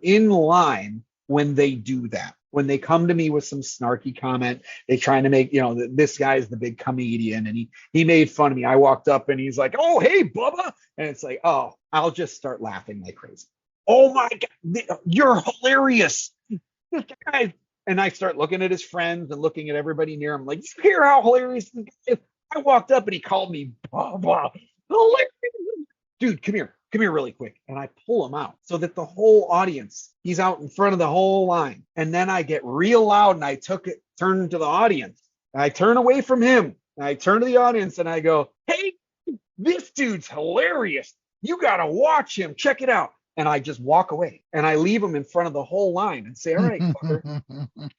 in line when they do that. When they come to me with some snarky comment, they trying to make, this guy's the big comedian and he made fun of me. I walked up and he's like, "Oh, hey, Bubba." And it's like, oh, I'll just start laughing like crazy. "Oh my God, you're hilarious. This guy." And I start looking at his friends and looking at everybody near him, like, "You hear how hilarious this guy is?" I walked up and he called me Bubba. Hilarious. "Dude, come here really quick." And I pull him out so that the whole audience, he's out in front of the whole line. And then I get real loud and I turn to the audience. And I turn away from him. And I turn to the audience and I go, "Hey, this dude's hilarious. You got to watch him. Check it out." And I just walk away and I leave him in front of the whole line and say, "All right, fucker,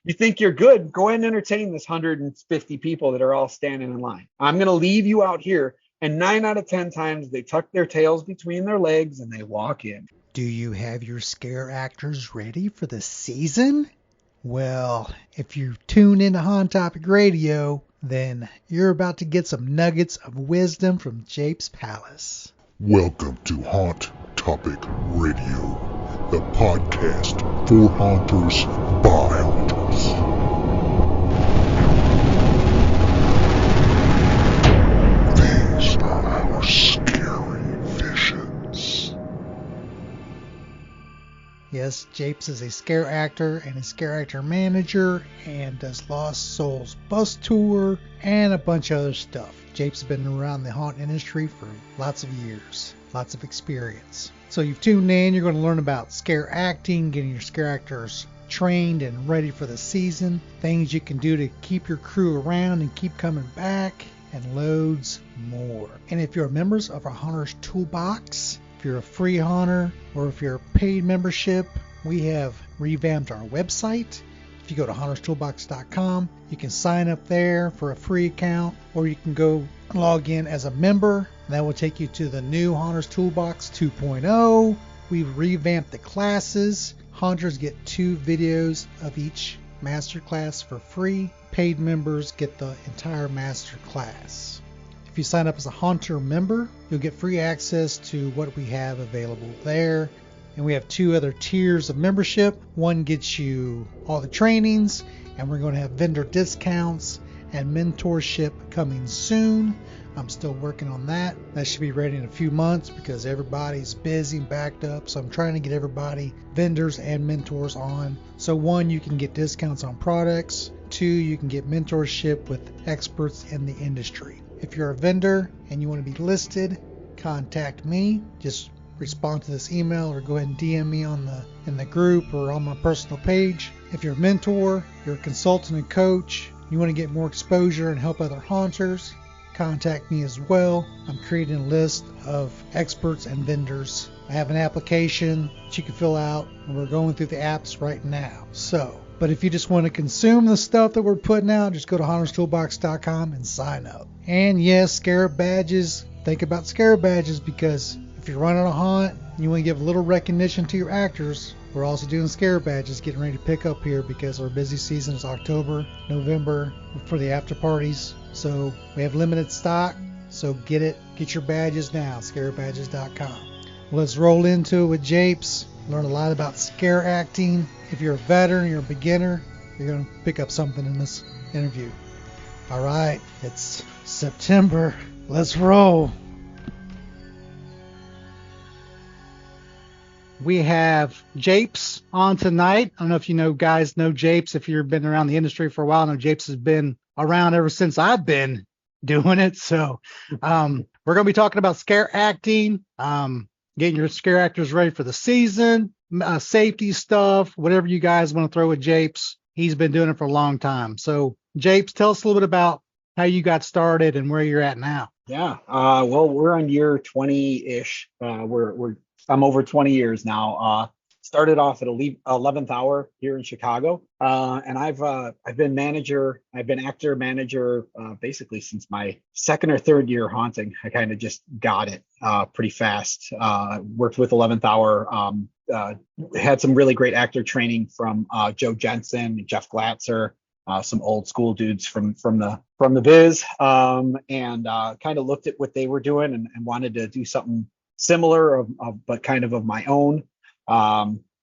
you think you're good? Go ahead and entertain this 150 people that are all standing in line. I'm going to leave you out here." And 9 out of 10 times they tuck their tails between their legs and they walk in. Do you have your scare actors ready for the season? Well, if you tune into Haunt Topic Radio, then you're about to get some nuggets of wisdom from Japes Palles. Welcome to Haunt Topic Radio, the podcast for haunters by haunters. These are our scary visions. Yes, Japes is a scare actor and a scare actor manager and does Lost Souls bus tour and a bunch of other stuff. Japes has been around the haunt industry for lots of years, lots of experience. So you've tuned in, you're going to learn about scare acting, getting your scare actors trained and ready for the season, things you can do to keep your crew around and keep coming back, and loads more. And if you're members of our Haunter's Toolbox, if you're a free haunter or if you're a paid membership, we have revamped our website. If you go to haunterstoolbox.com, you can sign up there for a free account, or you can go log in as a member. And that will take you to the new Haunter's Toolbox 2.0. We've revamped the classes. Haunters get 2 videos of each master class for free. Paid members get the entire master class. If you sign up as a Haunter member, you'll get free access to what we have available there. And we have 2 other tiers of membership. One gets you all the trainings, and we're going to have vendor discounts and mentorship coming soon. I'm still working on that. That should be ready in a few months because everybody's busy and backed up. So I'm trying to get everybody, vendors and mentors on. So 1, you can get discounts on products. 2, you can get mentorship with experts in the industry. If you're a vendor and you want to be listed, contact me. Just respond to this email or go ahead and DM me in the group or on my personal page. If you're a mentor, you're a consultant and coach, you want to get more exposure and help other haunters, contact me as well. I'm creating a list of experts and vendors. I have an application that you can fill out, and we're going through the apps right now. But if you just want to consume the stuff that we're putting out, just go to haunterstoolbox.com and sign up. And yes, Scarab Badges. Think about Scarab Badges, because if you're running a haunt and you want to give a little recognition to your actors, we're also doing Scarab Badges, getting ready to pick up here because our busy season is October, November for the after parties. So we have limited stock, so get your badges now, scarabadges.com. Let's roll into it with Japes. Learn a lot about scare acting. If you're a veteran, you're a beginner, you're going to pick up something in this interview. All right, it's September. Let's roll. We have Japes on tonight. I don't know if guys know Japes. If you've been around the industry for a while, I know Japes has been around ever since I've been doing it. So we're going to be talking about scare acting, getting your scare actors ready for the season, safety stuff, whatever you guys want to throw at Japes. He's been doing it for a long time. So Japes, tell us a little bit about how you got started and where you're at now. Yeah. Well, we're on year 20-ish. I'm over 20 years now. Started off at 11th Hour here in Chicago, and I've been actor manager basically since my second or third year haunting. I kind of just got it pretty fast. Worked with 11th Hour. Had some really great actor training from Joe Jensen, Jeff Glatzer, some old school dudes from the biz, and kind of looked at what they were doing and wanted to do something similar but kind of my own.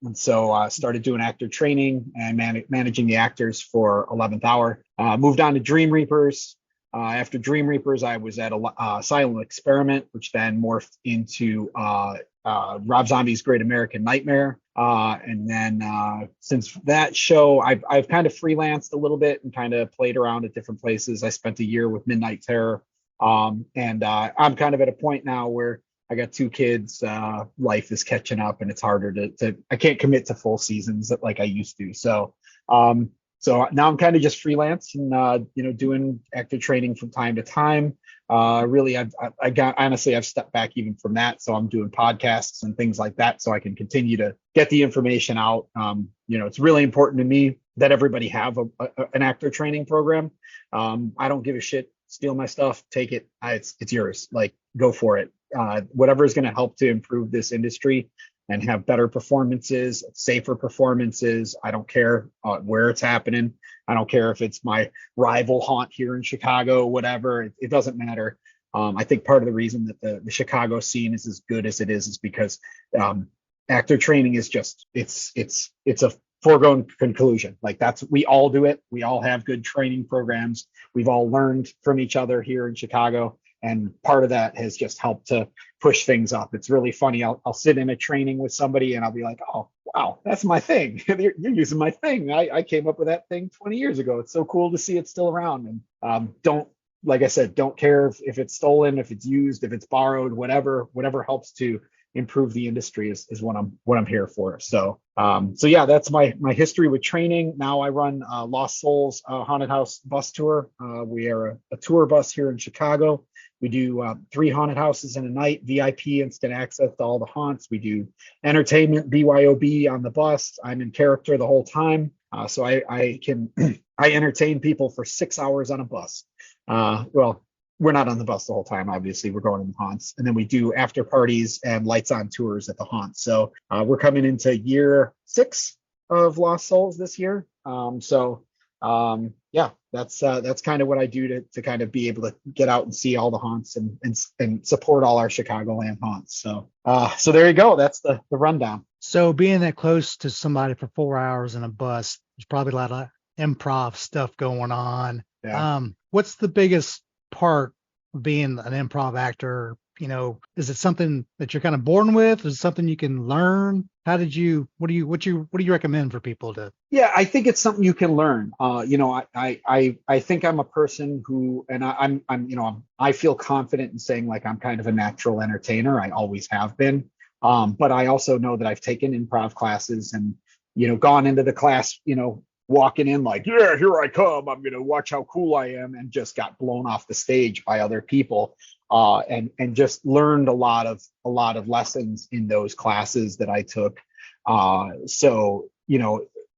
And so I started doing actor training and managing the actors for 11th Hour. Moved on to Dream Reapers. After Dream Reapers, I was at a Silent Experiment, which then morphed into Rob Zombie's Great American Nightmare. And then since that show, I've kind of freelanced a little bit and kind of played around at different places. I spent a year with Midnight Terror. And I'm kind of at a point now where I got 2 kids. Life is catching up, and it's harder to I can't commit to full seasons like I used to. So now I'm kind of just freelance and doing actor training from time to time. Really, I've stepped back even from that, so I'm doing podcasts and things like that, so I can continue to get the information out. It's really important to me that everybody have an actor training program. I don't give a shit. Steal my stuff, take it. It's yours. Like, go for it. Whatever is going to help to improve this industry and have better performances, safer performances. I don't care where it's happening. I don't care if it's my rival haunt here in Chicago, whatever. It doesn't matter. I think part of the reason that the Chicago scene is as good as it is because actor training is just it's a foregone conclusion. Like, we all do it. We all have good training programs. We've all learned from each other here in Chicago. And part of that has just helped to push things up. It's really funny. I'll sit in a training with somebody and I'll be like, oh, wow, that's my thing. You're using my thing. I came up with that thing 20 years ago. It's so cool to see it still around. And like I said, don't care if it's stolen, if it's used, if it's borrowed, whatever helps to improve the industry is what I'm here for. So yeah, that's my history with training. Now I run Lost Souls Haunted House bus tour. We are a tour bus here in Chicago. We do 3 haunted houses in a night, VIP instant access to all the haunts. We do entertainment, BYOB on the bus. I'm in character the whole time. So I can I entertain people for 6 hours on a bus. Well, we're not on the bus the whole time. Obviously, we're going to the haunts, and then we do after parties and lights on tours at the haunts. So we're coming into year 6 of Lost Souls this year. Yeah, that's kind of what I do to kind of be able to get out and see all the haunts and support all our Chicagoland haunts. So there you go. That's the rundown. So being that close to somebody for 4 hours in a bus, there's probably a lot of improv stuff going on. Yeah. What's the biggest part of being an improv actor? Is it something that you're kind of born with? Is it something you can learn? What do you recommend for people to? Yeah, I think it's something you can learn. I think I'm a person who, and I feel confident in saying like I'm kind of a natural entertainer. I always have been. But I also know that I've taken improv classes and, gone into the class, walking in like, yeah, here I come. I'm going to watch how cool I am, and just got blown off the stage by other people. And just learned a lot of lessons in those classes that I took. So,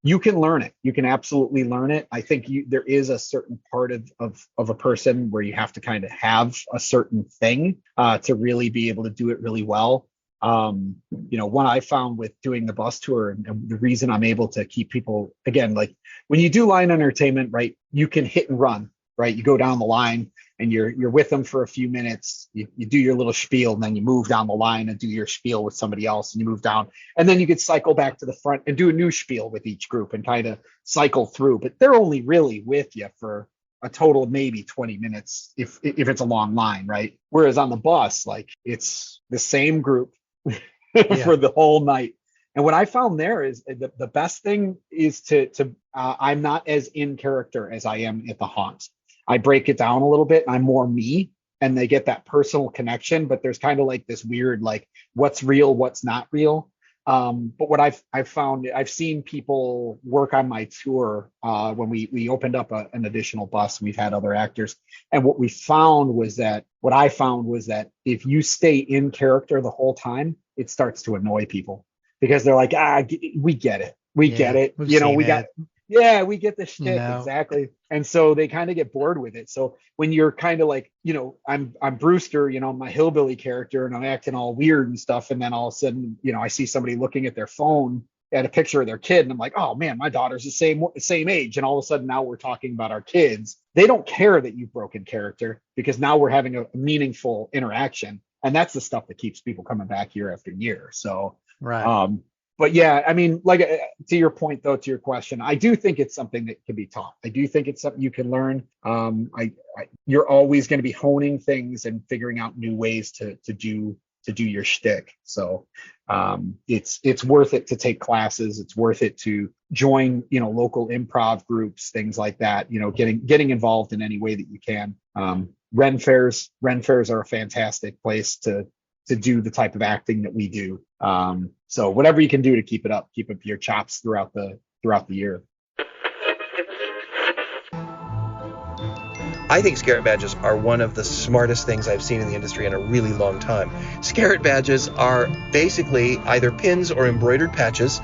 you can learn it. You can absolutely learn it. I think there is a certain part of a person where you have to kind of have a certain thing to really be able to do it really well. What I found with doing the bus tour, and the reason I'm able to keep people, again, like when you do line entertainment, right, you can hit and run, right? You go down the line and you're with them for a few minutes, you do your little spiel, and then you move down the line and do your spiel with somebody else, and you move down, and then you could cycle back to the front and do a new spiel with each group and kind of cycle through. But they're only really with you for a total of maybe 20 minutes if it's a long line, right? Whereas on the bus, like, it's the same group for the whole night. And what I found there is the best thing is to I'm not as in character as I am at the haunt. I break it down a little bit. I'm more me, and they get that personal connection. But there's kind of like this weird, like, what's real, what's not real. But what I've found, I've seen people work on my tour when we opened up an additional bus. We've had other actors, and what I found was that if you stay in character the whole time, it starts to annoy people, because they're like, we get it, we get it, we get the shtick, exactly. And so they kind of get bored with it. So when you're kind of like, I'm Brewster, my hillbilly character, and I'm acting all weird and stuff, and then all of a sudden, I see somebody looking at their phone at a picture of their kid, and I'm like, oh man, my daughter's the same age, and all of a sudden now we're talking about our kids. They don't care that you've broken character, because now we're having a meaningful interaction, and that's the stuff that keeps people coming back year after year. So right. but yeah, I mean, like to your point though, to your question, I do think it's something that can be taught. I do think it's something you can learn. You're always going to be honing things and figuring out new ways to do your shtick. So it's worth it to take classes. It's worth it to join, local improv groups, things like that. Getting involved in any way that you can. Ren fairs are a fantastic place to do the type of acting that we do. So whatever you can do to keep up your chops throughout the year. I think Scarrett badges are one of the smartest things I've seen in the industry in a really long time. Scarrett badges are basically either pins or embroidered patches,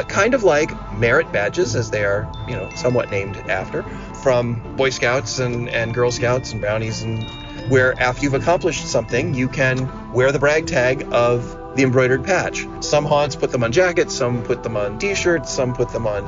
kind of like merit badges, as they are, somewhat named after, from Boy Scouts and Girl Scouts and Brownies, and where after you've accomplished something, you can wear the brag tag of the embroidered patch. Some haunts put them on jackets, some put them on t-shirts, some put them on,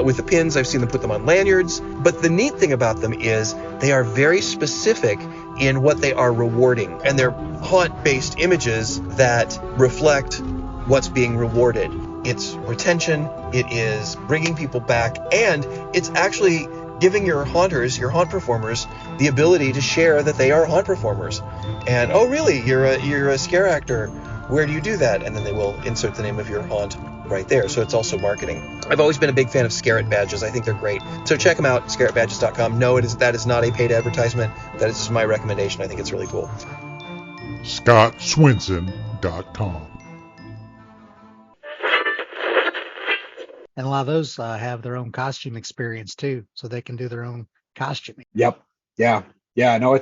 with the pins, I've seen them put them on lanyards. But the neat thing about them is they are very specific in what they are rewarding. And they're haunt-based images that reflect what's being rewarded. It's retention, it is bringing people back, and it's actually giving your haunters, your haunt performers, the ability to share that they are haunt performers. And, oh really, you're a scare actor. Where do you do that? And then they will insert the name of your haunt right there. So it's also marketing. I've always been a big fan of Scarrett badges. I think they're great. So check them out, scarrettbadges.com. No, that is not a paid advertisement. That is just my recommendation. I think it's really cool. ScottSwinson.com. And a lot of those have their own costume experience too, so they can do their own costuming. Yep. Yeah. No,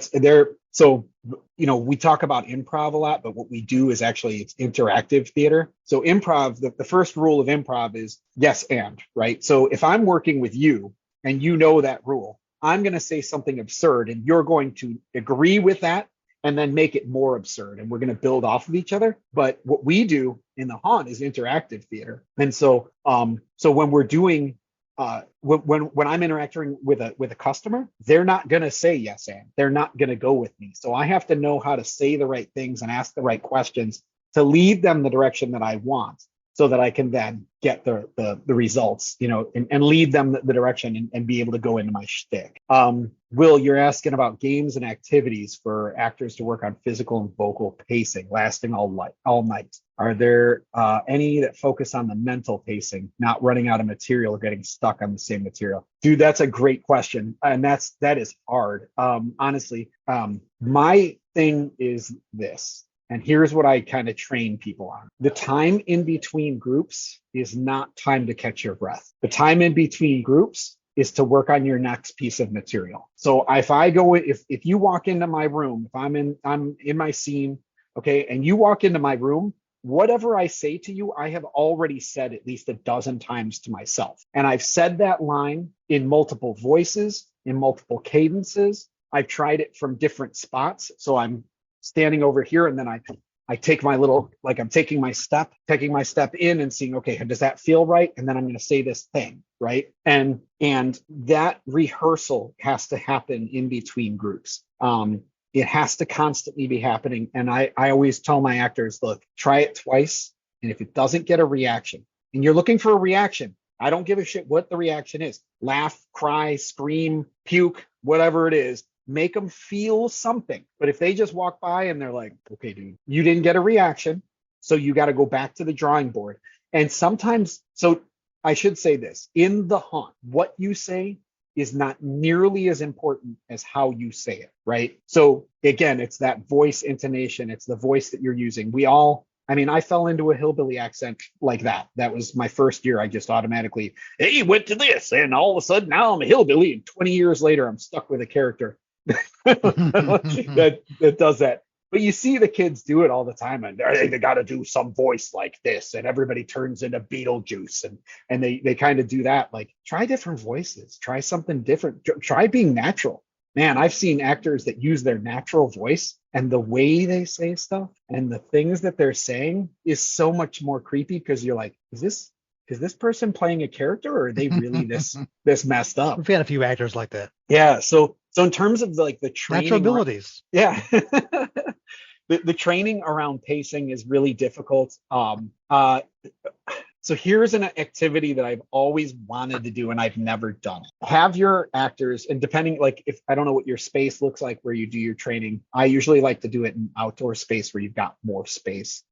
so, we talk about improv a lot, but what we do is actually it's interactive theater. So improv, the first rule of improv is yes and, right? So if I'm working with you and you know that rule, I'm going to say something absurd and you're going to agree with that and then make it more absurd. And we're going to build off of each other. But what we do in the haunt is interactive theater. And so when we're doing when I'm interacting with a customer, they're not going to say yes and they're not going to go with me. So I have to know how to say the right things and ask the right questions to lead them the direction that I want, so that I can then get the results, and lead them the direction and be able to go into my shtick. Will, you're asking about games and activities for actors to work on physical and vocal pacing, lasting all night. Are there any that focus on the mental pacing, not running out of material or getting stuck on the same material? Dude, that's a great question, and that is hard. Honestly, my thing is this. And here's what I kind of train people on. The time in between groups is not time to catch your breath. The time in between groups is to work on your next piece of material. So if you walk into my room, if I'm in my scene, okay, and you walk into my room, whatever I say to you, I have already said at least a dozen times to myself. And I've said that line in multiple voices, in multiple cadences. I've tried it from different spots. So I'm standing over here and then I take my little, like I'm taking my step in and seeing, okay, does that feel right? And then I'm going to say this thing, right? And that rehearsal has to happen in between groups. It has to constantly be happening. And I always tell my actors, look, try it twice. And if it doesn't get a reaction, and you're looking for a reaction, I don't give a shit what the reaction is. Laugh, cry, scream, puke, whatever it is. Make them feel something. But if they just walk by and they're like, okay, dude, you didn't get a reaction, so you got to go back to the drawing board. And sometimes, so I should say this, in the haunt, what you say is not nearly as important as how you say it, right? So again, it's that voice intonation. It's the voice that you're using. I fell into a hillbilly accent like that. That was my first year. I just automatically, hey, went to this. And all of a sudden now I'm a hillbilly. And 20 years later, I'm stuck with a character that does that. But you see the kids do it all the time, and they got to do some voice like this, and everybody turns into Beetlejuice, and they kind of do that. Like, try different voices, try something different, try being natural. Man, I've seen actors that use their natural voice, and the way they say stuff and the things that they're saying is so much more creepy, because you're like, is this person playing a character, or are they really this messed up? We've had a few actors like that. Yeah. So in terms of like the training, natural abilities. Yeah. The training around pacing is really difficult. So here's an activity that I've always wanted to do and I've never done it. Have your actors, and depending, like, if I don't know what your space looks like where you do your training, I usually like to do it in outdoor space where you've got more space.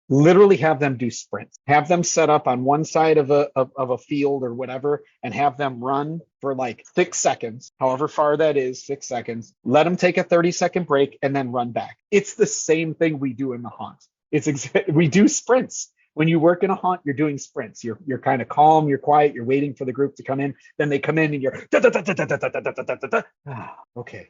Literally have them do sprints. Have them set up on one side of a field or whatever, and have them run for like 6 seconds, however far that is, 6 seconds. Let them take a 30-second break and then run back. It's the same thing we do in the haunt. We do sprints. When you work in a haunt, you're doing sprints. You're kind of calm, you're quiet, you're waiting for the group to come in. Then they come in and you're okay.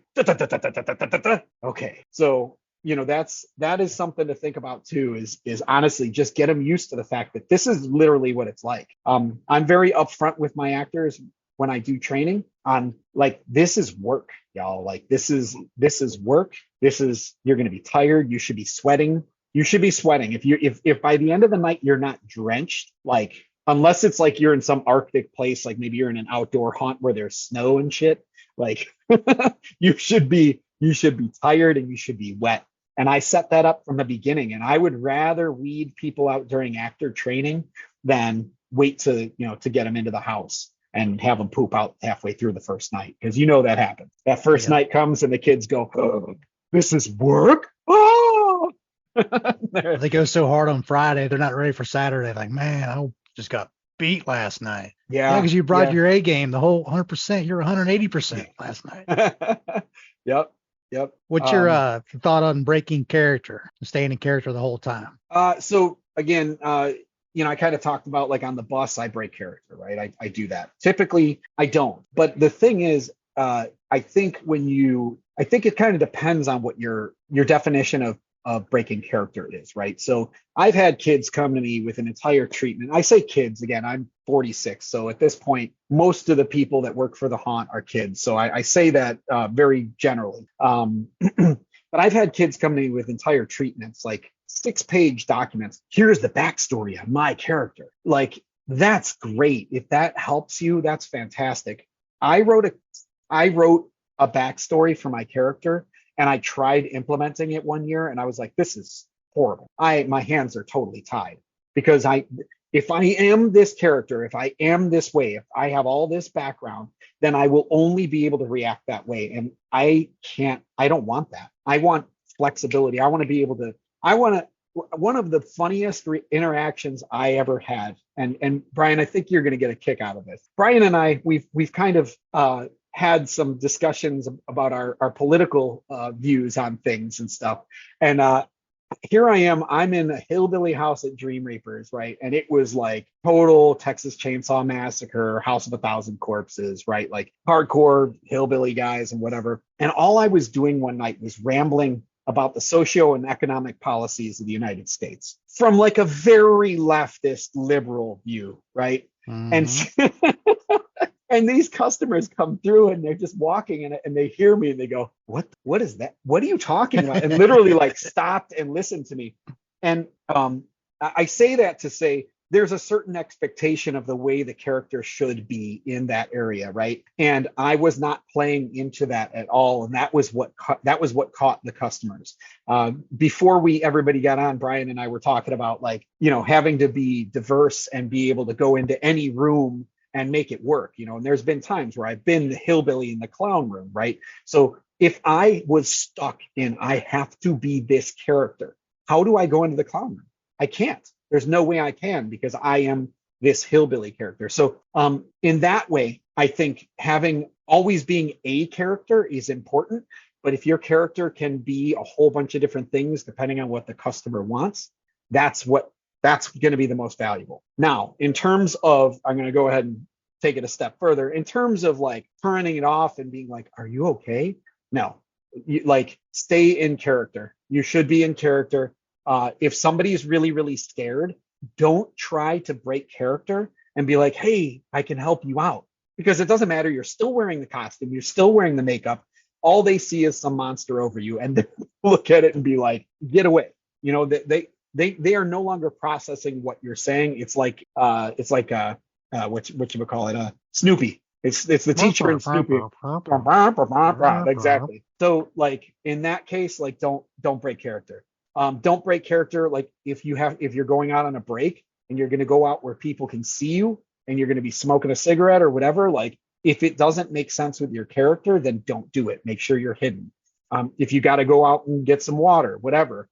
Okay. So that is something to think about too, is honestly just get them used to the fact that this is literally what it's like. I'm very upfront with my actors when I do training on, like, this is work, y'all. Like, this is work. You're going to be tired. You should be sweating. If by the end of the night you're not drenched, like, unless it's like you're in some Arctic place, like maybe you're in an outdoor haunt where there's snow and shit, like you should be tired and you should be wet. And I set that up from the beginning. And I would rather weed people out during actor training than wait to get them into the house and have them poop out halfway through the first night. Because that happens. That first night comes and the kids go, oh, this is work? Oh! They go so hard on Friday, they're not ready for Saturday. Like, man, I just got beat last night. Yeah. Because you brought your A game, the whole 100%. You're 180% last night. Yep. What's your thought on breaking character, staying in character the whole time? So again, I kind of talked about, like, on the bus, I break character, right? I do that. Typically, I don't. But the thing is, I think it kind of depends on what your definition of breaking character is, right? So I've had kids come to me with an entire treatment. I say kids, again, I'm 46. So at this point, most of the people that work for the haunt are kids. So I say that very generally. But I've had kids come to me with entire treatments, like 6-page documents. Here's the backstory on my character. Like, that's great. If that helps you, that's fantastic. I wrote a backstory for my character, and I tried implementing it one year, and I was like, this is horrible. My hands are totally tied, because if I am this character, if I am this way, if I have all this background, then I will only be able to react that way. And I don't want that. I want flexibility. I want to be able to, one of the funniest interactions I ever had, and Brian, I think you're going to get a kick out of this. Brian and I, we've kind of, had some discussions about our political views on things and stuff. And here I am, I'm in a hillbilly house at Dream Reapers, right? And it was like total Texas Chainsaw Massacre, House of a Thousand Corpses, right? Like hardcore hillbilly guys and whatever. And all I was doing one night was rambling about the socio and economic policies of the United States from like a very leftist liberal view, right? Mm-hmm. And these customers come through and they're just walking and they hear me and they go, what is that? What are you talking about? And literally like stopped and listened to me. And I say that to say there's a certain expectation of the way the character should be in that area, right? And I was not playing into that at all. And that was what caught the customers. Before everybody got on, Brian and I were talking about, like, having to be diverse and be able to go into any room and make it work, and there's been times where I've been the hillbilly in the clown room, right? So if I was stuck in, I have to be this character, how do I go into the clown room? I can't. There's no way I can, because I am this hillbilly character. So in that way, I think always being a character is important. But if your character can be a whole bunch of different things, depending on what the customer wants, that's going to be the most valuable. Now, in terms of, I'm going to go ahead and take it a step further. In terms of like turning it off and being like, are you okay? No, stay in character. You should be in character. If somebody is really, really scared, don't try to break character and be like, hey, I can help you out. Because it doesn't matter. You're still wearing the costume. You're still wearing the makeup. All they see is some monster over you, and they look at it and be like, get away. They are no longer processing what you're saying. It's like what you call it, Snoopy. It's the teacher and Snoopy. Exactly. So like in that case, like don't break character. Don't break character. Like if you're going out on a break, and you're going to go out where people can see you and you're going to be smoking a cigarette or whatever, like if it doesn't make sense with your character, then don't do it. Make sure you're hidden. If you got to go out and get some water, whatever,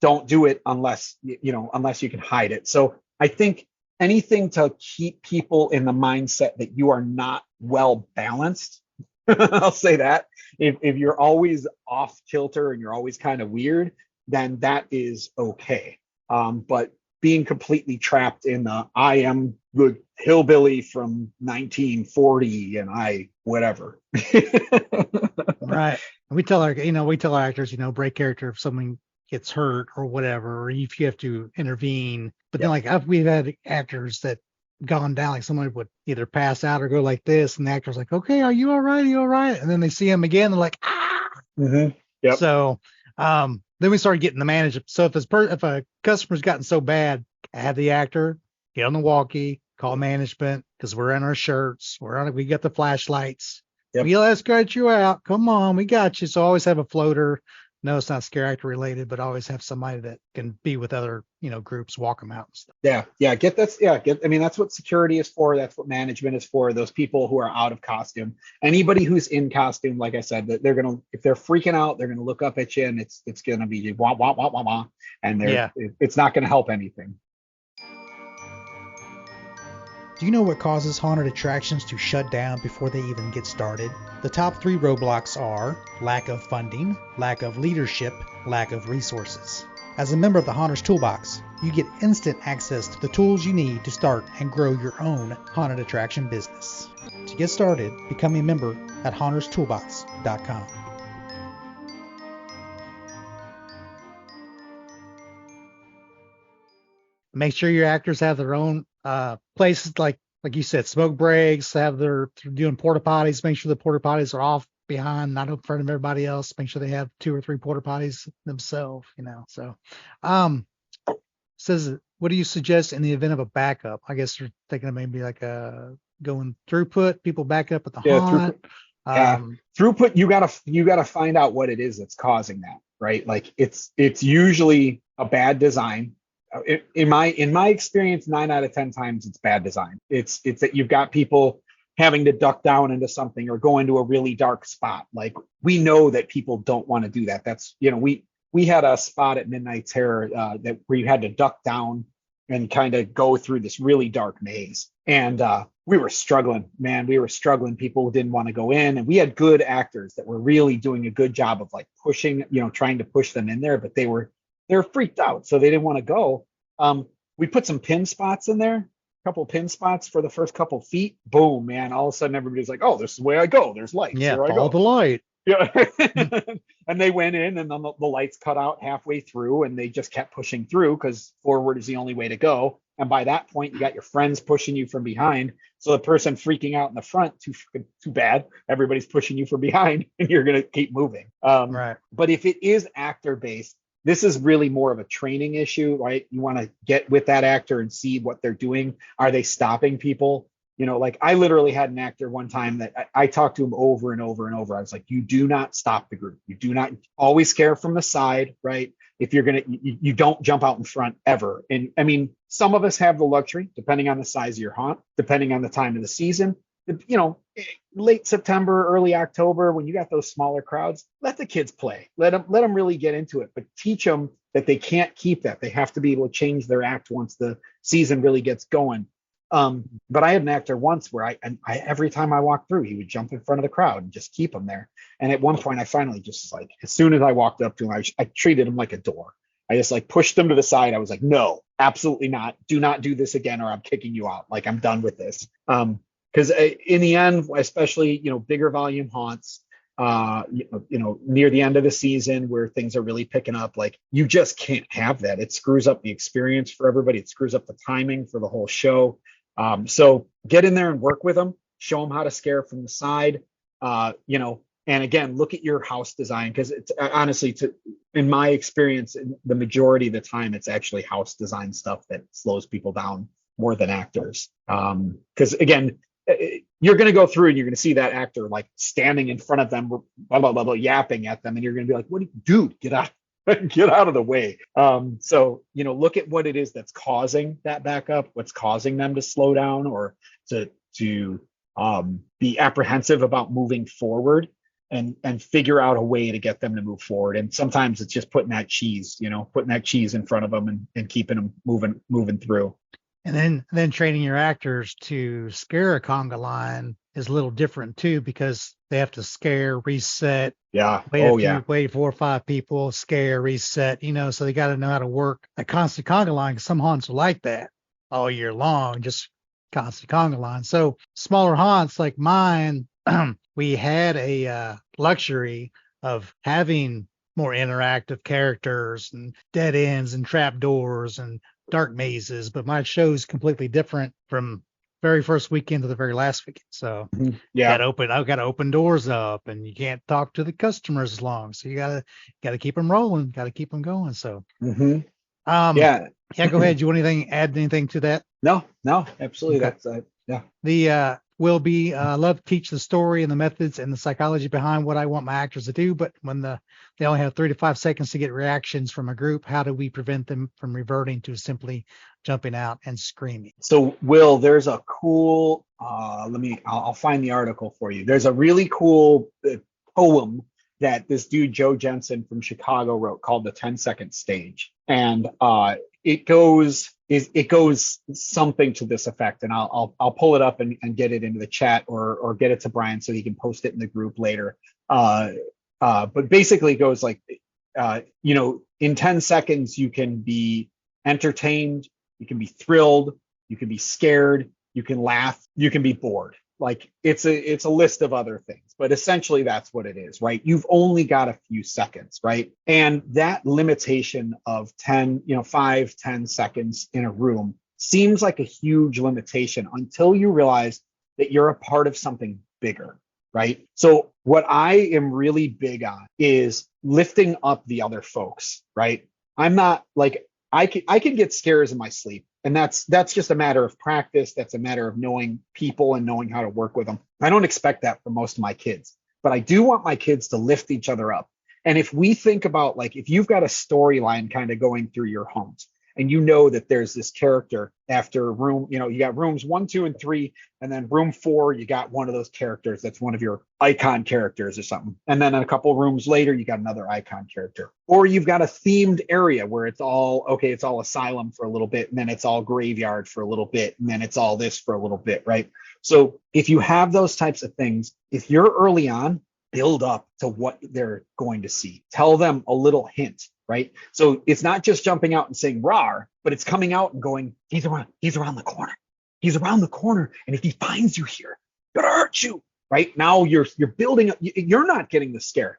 don't do it unless unless you can hide it. So I think anything to keep people in the mindset that you are not well balanced. I'll say that if you're always off kilter and you're always kind of weird, then that is okay. But being completely trapped in the I am the hillbilly from 1940 and I whatever. Right. We tell our actors, break character if someone gets hurt or whatever, or if you have to intervene. But then we've had actors that gone down, like someone would either pass out or go like this, and the actor's like, okay, are you all right? Are you all right? And then they see him again, they're like, ah. Mm-hmm. Yep. So then we started getting the manager. So if a customer's gotten so bad, have the actor get on the walkie, call management, because we're in our shirts, we got the flashlights. Yep. We'll escort you out. Come on, we got you. So always have a floater. No, it's not scare actor related, but always have somebody that can be with other, groups, walk them out and stuff. Yeah. I mean, that's what security is for. That's what management is for. Those people who are out of costume. Anybody who's in costume, like I said, that if they're freaking out, they're gonna look up at you, and it's gonna be wah wah wah wah wah, and it's not gonna help anything. Do you know what causes haunted attractions to shut down before they even get started? The top 3 roadblocks are lack of funding, lack of leadership, lack of resources. As a member of the Haunters Toolbox, you get instant access to the tools you need to start and grow your own haunted attraction business. To get started, become a member at haunterstoolbox.com. Make sure your actors have their own places, like you said, smoke breaks, they're doing porta potties. Make sure the porta potties are off behind, not in front of everybody else. Make sure they have 2 or 3 porta potties themselves, So, says, what do you suggest in the event of a backup? I guess you're thinking of maybe like going throughput, people back up at the haunt. Throughput. You gotta find out what it is that's causing that, right? Like it's usually a bad design. In my experience, 9 out of 10 times it's bad design. It's that you've got people having to duck down into something or go into a really dark spot. Like we know that people don't want to do that. That's we had a spot at Midnight Terror where you had to duck down and kind of go through this really dark maze. And we were struggling, man. We were struggling. People didn't want to go in, and we had good actors that were really doing a good job of like pushing, trying to push them in there, but they were freaked out, so they didn't want to go. We put some pin spots in there, a couple pin spots for the first couple feet. Boom, man! All of a sudden, everybody's like, "Oh, this is the way I go. There's lights. Yeah, here I follow go." the light. Yeah. And they went in, and then the lights cut out halfway through, and they just kept pushing through because forward is the only way to go. And by that point, you got your friends pushing you from behind. So the person freaking out in the front, too bad. Everybody's pushing you from behind, and you're gonna keep moving. Right. But if it is actor based, this is really more of a training issue, right? You want to get with that actor and see what they're doing. Are they stopping people? Like I literally had an actor one time that I talked to him over and over and over. I was like, you do not stop the group. You do not always scare from the side, right? If you're going to, you don't jump out in front ever. And I mean, some of us have the luxury, depending on the size of your haunt, depending on the time of the season, late September, early October, when you got those smaller crowds, let the kids play. Let them really get into it, but teach them that they can't keep that. They have to be able to change their act once the season really gets going. But I had an actor once where I every time I walked through, he would jump in front of the crowd and just keep him there. And at one point, I finally just like, as soon as I walked up to him, I treated him like a door. I just like pushed him to the side. I was like, no, absolutely not. Do not do this again, or I'm kicking you out. Like I'm done with this. Because in the end, especially bigger volume haunts, near the end of the season where things are really picking up, like you just can't have that. It screws up the experience for everybody. It screws up the timing for the whole show. So get in there and work with them. Show them how to scare from the side. And again, look at your house design, because it's honestly, in my experience, the majority of the time, it's actually house design stuff that slows people down more than actors. Because again, you're going to go through and you're going to see that actor like standing in front of them, blah, blah, blah, blah, yapping at them. And you're going to be like, what do you do? Get out. Get out of the way. So, look at what it is that's causing that backup, what's causing them to slow down or to be apprehensive about moving forward, and figure out a way to get them to move forward. And sometimes it's just putting that cheese, putting that cheese in front of them and keeping them moving through. And then training your actors to scare a conga line is a little different too, because they have to scare, reset, Yeah. Oh yeah. wait 4 or 5 people, scare, reset, so they got to know how to work a constant conga line, because some haunts are like that all year long, just constant conga line. So smaller haunts like mine, we had a luxury of having more interactive characters and dead ends and trap doors and dark mazes, but my show's completely different from very first weekend to the very last weekend. So Yeah. I've got to open doors up, and you can't talk to the customers as long. So you gotta keep them rolling, gotta keep them going. So Yeah. yeah, go ahead. Do you want add anything to that? No, absolutely. Okay. That's yeah. The will be love to teach the story and the methods and the psychology behind what I want my actors to do, but when they only have 3 to 5 seconds to get reactions from a group, how do we prevent them from reverting to simply jumping out and screaming? So Will, there's a cool I'll find the article for you. There's a really cool poem that this dude Joe Jensen from Chicago wrote called The 10-Second Stage. And it goes something to this effect, and I'll pull it up and get it into the chat, or get it to Brian so he can post it in the group later. But basically it goes like, in 10 seconds you can be entertained, you can be thrilled, you can be scared, you can laugh, you can be bored. Like it's a list of other things, but essentially that's what it is, right? You've only got a few seconds, right? And that limitation of 5-10 seconds in a room seems like a huge limitation until you realize that you're a part of something bigger, right? So what I am really big on is lifting up the other folks, right? I'm not like, I can get scares in my sleep. And that's just a matter of practice. That's a matter of knowing people and knowing how to work with them. I don't expect that from most of my kids, but I do want my kids to lift each other up. And if we think about, like, if you've got a storyline kind of going through your homes, and that there's this character after room, you got rooms 1, 2, and 3, and then room 4, you got one of those characters that's one of your icon characters or something. And then a couple rooms later, you got another icon character. Or you've got a themed area where it's all asylum for a little bit, and then it's all graveyard for a little bit, and then it's all this for a little bit, right? So if you have those types of things, if you're early on, build up to what they're going to see. Tell them a little hint, right? So it's not just jumping out and saying "rawr," but it's coming out and going, he's around the corner. He's around the corner. And if he finds you here, he's gonna hurt you. Right? Now you're building up, you're not getting the scare.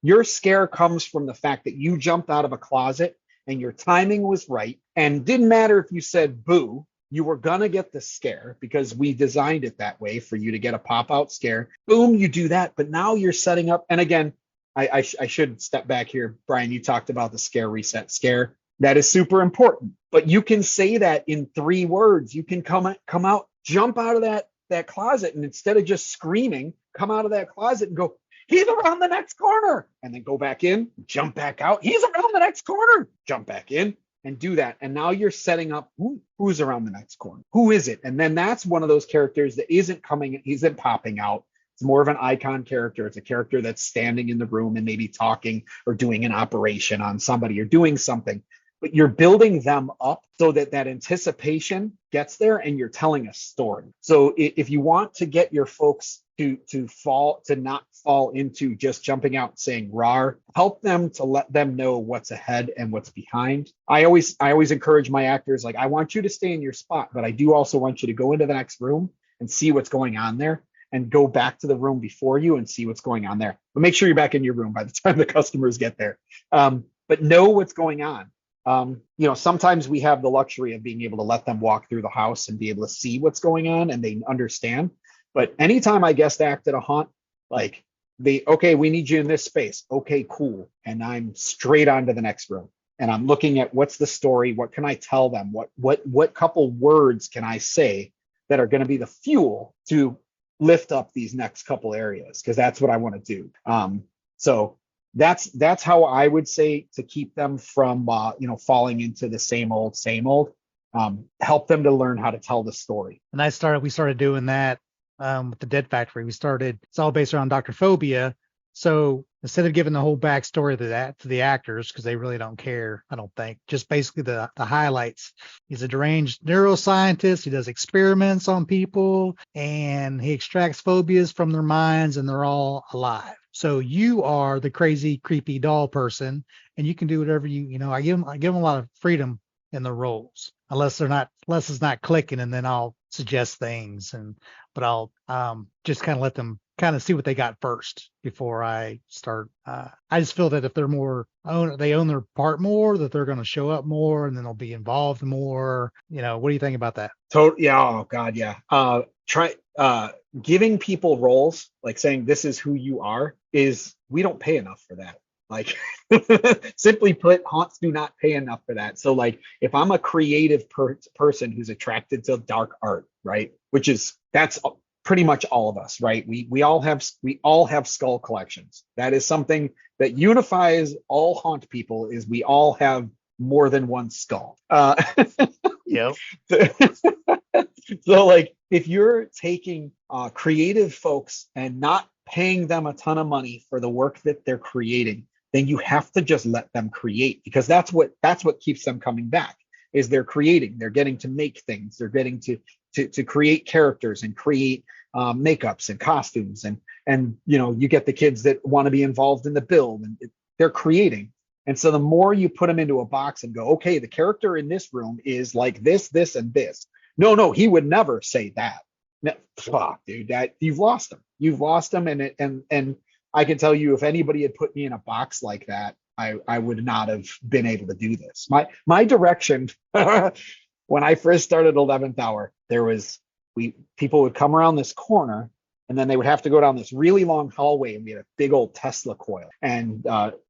Your scare comes from the fact that you jumped out of a closet and your timing was right. And didn't matter if you said boo, you were gonna get the scare because we designed it that way for you to get a pop-out scare. Boom, you do that, but now you're setting up. And again, I should step back here. Brian, you talked about the scare, reset, scare. That is super important. But you can say that in 3 words. You can come out, jump out of that closet, and instead of just screaming, come out of that closet and go, he's around the next corner, and then go back in, jump back out, he's around the next corner, jump back in, and do that. And now you're setting up who's around the next corner. Who is it? And then that's one of those characters that isn't popping out. It's more of an icon character. It's a character that's standing in the room and maybe talking or doing an operation on somebody or doing something. But you're building them up so that anticipation gets there and you're telling a story. So if you want to get your folks to not fall into just jumping out and saying "rawr," help them to let them know what's ahead and what's behind. I always encourage my actors, like, I want you to stay in your spot, but I do also want you to go into the next room and see what's going on there, and go back to the room before you and see what's going on there. But make sure you're back in your room by the time the customers get there. But know what's going on. Sometimes we have the luxury of being able to let them walk through the house and be able to see what's going on and they understand. But anytime I guest act at a haunt, like, we need you in this space. Okay, cool. And I'm straight on to the next room. And I'm looking at what's the story, what can I tell them, what couple words can I say that are going to be the fuel to lift up these next couple areas, because that's what I want to do. So that's how I would say to keep them from falling into the same old same old. Help them to learn how to tell the story. And we started doing that with the Dead Factory. It's all based around Dr. Phobia. So instead of giving the whole backstory to the actors, because they really don't care, I don't think, just basically the highlights. He's a deranged neuroscientist. He does experiments on people, and he extracts phobias from their minds, and they're all alive. So you are the crazy, creepy doll person, and you can do whatever I give them a lot of freedom in the roles, unless it's not clicking, and then I'll suggest things, but I'll just kind of let them kind of see what they got first before I start. I just feel that if they own their part more, that they're going to show up more, and then they'll be involved more. What do you think about that? Yeah. Oh God. Yeah. Try giving people roles, like saying this is who you are, we don't pay enough for that. Like, simply put, haunts do not pay enough for that. So like, if I'm a creative person who's attracted to dark art, right, that's pretty much all of us, right? We all have skull collections. That is something that unifies all haunt people, is we all have more than one skull. Yep. So like, if you're taking creative folks and not paying them a ton of money for the work that they're creating, then you have to just let them create, because that's what keeps them coming back, is they're creating, they're getting to make things, they're getting to create characters and create makeups and costumes, and you get the kids that want to be involved in the build, and they're creating. And so the more you put them into a box and go, okay, the character in this room is like this, and this. No, he would never say that. No, fuck, dude, that you've lost them. You've lost them, and I can tell you, if anybody had put me in a box like that, I would not have been able to do this. My direction when I first started 11th Hour, people would come around this corner, and then they would have to go down this really long hallway, and we had a big old Tesla coil, and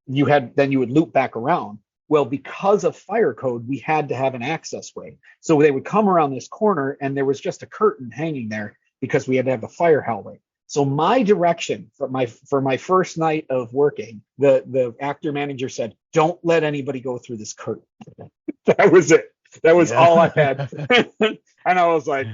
you would loop back around. Well, because of fire code, we had to have an access way. So they would come around this corner, and there was just a curtain hanging there because we had to have the fire hallway. So my direction for my first night of working, the actor manager said, "Don't let anybody go through this curtain." That was it. That was all I had. And I was like,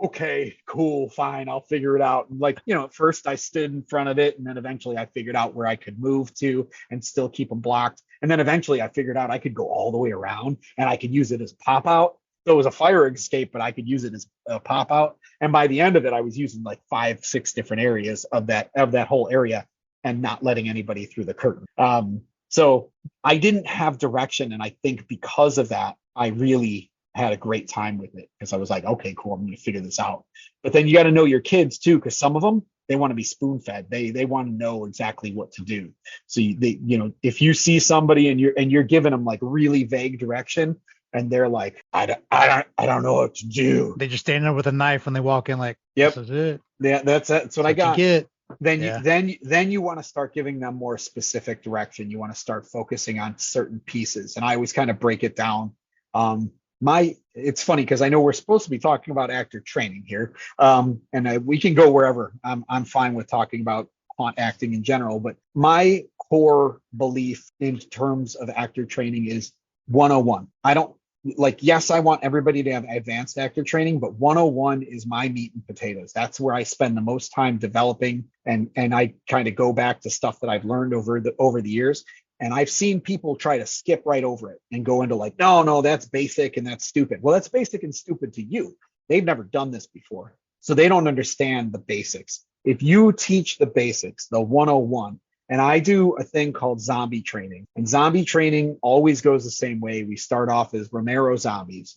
okay, cool, fine, I'll figure it out. And like, at first I stood in front of it, and then eventually I figured out where I could move to and still keep them blocked. And then eventually I figured out I could go all the way around, and I could use it as pop out. So it was a fire escape, but I could use it as a pop out. And by the end of it, I was using like 5-6 different areas of that whole area, and not letting anybody through the curtain. So I didn't have direction, and I think because of that, I really had a great time with it, because I was like, okay, cool, I'm going to figure this out. But then you got to know your kids too, because some of them, they want to be spoon fed. They want to know exactly what to do. So if you see somebody and you're giving them like really vague direction, and they're like, I don't know what to do. They just stand there with a knife when they walk in, like, yep, this is it. Yeah, that's what I got. You get. Then you want to start giving them more specific direction. You want to start focusing on certain pieces, and I always kind of break it down. It's funny because I know we're supposed to be talking about actor training here, and we can go wherever. I'm fine with talking about haunt acting in general, but my core belief in terms of actor training is 101. I don't yes, I want everybody to have advanced actor training, but 101 is my meat and potatoes. That's where I spend the most time developing, and I kind of go back to stuff that I've learned over the years. And I've seen people try to skip right over it and go into like, no, that's basic and that's stupid. Well, that's basic and stupid to you. They've never done this before, so they don't understand the basics. If you teach the basics, the 101, and I do a thing called zombie training, and zombie training always goes the same way. We start off as Romero zombies.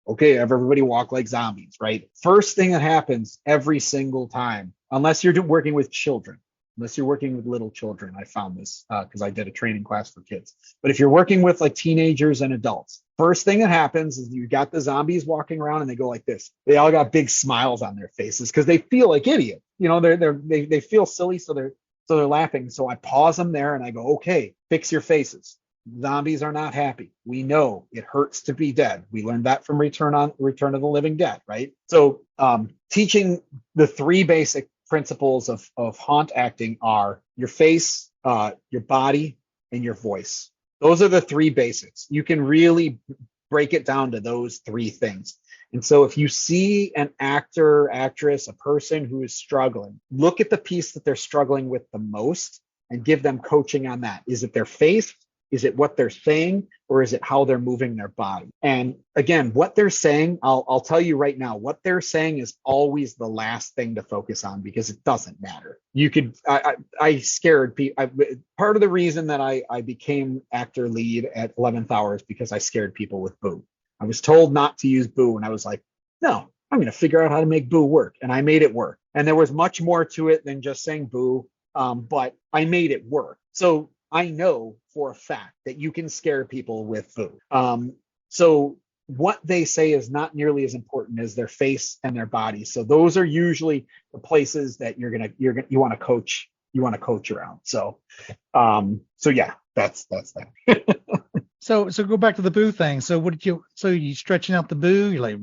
Okay, everybody walk like zombies, right? First thing that happens every single time, unless you're working with children, unless you're working with little children. I found this because I did a training class for kids. But if you're working with like teenagers and adults, first thing that happens is you got the zombies walking around, and they go like this. They all got big smiles on their faces because they feel like idiots. They feel silly, so they're laughing. So I pause them there and I go, okay, fix your faces. Zombies are not happy. We know it hurts to be dead. We learned that from Return of the Living Dead, right? So teaching the 3 basic principles of haunt acting are: your face your body, and your voice. Those are the three basics. You can really break it down to those three things. And so if you see an actor, actress, a person who is struggling, look at the piece that they're struggling with the most and give them coaching on that. Is it their face? Is it what they're saying? Or is it how they're moving their body? And again, what they're saying, I'll tell you right now, what they're saying is always the last thing to focus on because it doesn't matter. You could, I scared people. Part of the reason that I became actor lead at 11th Hour is because I scared people with boo. I was told not to use boo, and I was like, no, I'm going to figure out how to make boo work. And I made it work. And there was much more to it than just saying boo, but I made it work. So I know for a fact that you can scare people with boo. So what they say is not nearly as important as their face and their body. So those are usually the places that you want to coach around. So yeah, that's that. So go back to the boo thing. So you stretching out the boo? You're like,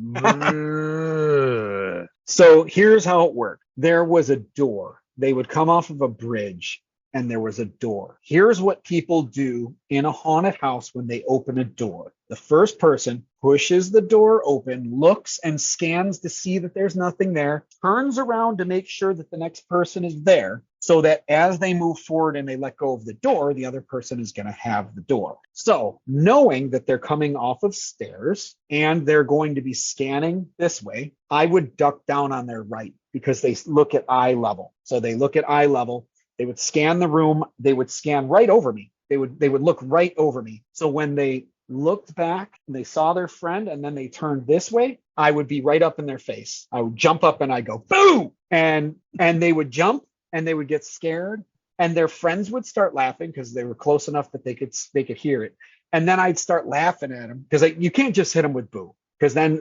So here's how it worked. There was a door. They would come off of a bridge and there was a door. Here's what people do in a haunted house when they open a door. The first person pushes the door open, looks and scans to see that there's nothing there, turns around to make sure that the next person is there, so that as they move forward and they let go of the door, the other person is going to have the door. So knowing that they're coming off of stairs and they're going to be scanning this way, I would duck down on their right because they look at eye level. So they look at eye level. They would scan the room. They would scan right over me. They would look right over me. So when they looked back and they saw their friend and then they turned this way, I would be right up in their face. I would jump up and I'd go, boo! And they would jump and they would get scared and their friends would start laughing because they were close enough that they could hear it. And then I'd start laughing at them because you can't just hit them with boo because then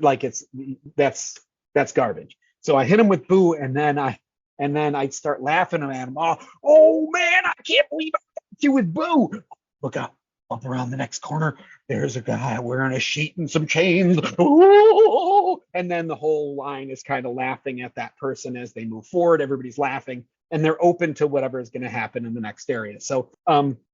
that's garbage. So I hit them with boo and then I'd start laughing at them. Oh man, I can't believe I hit you with boo. Look out, up around the next corner. There's a guy wearing a sheet and some chains. Ooh! And then the whole line is kind of laughing at that person as they move forward. Everybody's laughing and they're open to whatever is going to happen in the next area. So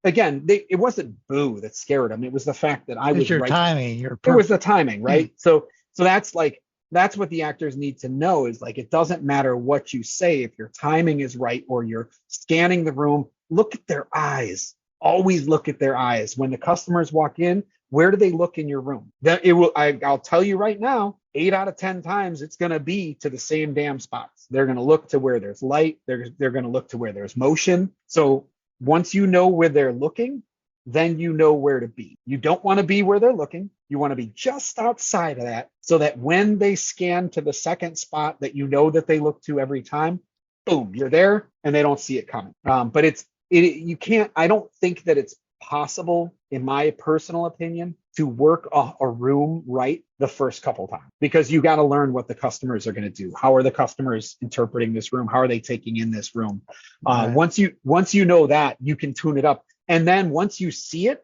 again, it wasn't boo that scared them. It was the fact that I was your right. timing. It was the timing, right? So that's what the actors need to know is it doesn't matter what you say. If your timing is right or you're scanning the room, look at their eyes. Always look at their eyes. When the customers walk in, where do they look in your room? I'll tell you right now, 8 out of 10 times, it's going to be to the same damn spots. They're going to look to where there's light. They're going to look to where there's motion. So once you know where they're looking, then you know where to be. You don't want to be where they're looking. You want to be just outside of that so that when they scan to the second spot that you know that they look to every time, boom, you're there and they don't see it coming. But you can't, I don't think that it's possible, in my personal opinion, to work a room right the first couple times because you got to learn what the customers are going to do. How are the customers interpreting this room? How are they taking in this room? Right. Once you know that, you can tune it up. And then once you see it,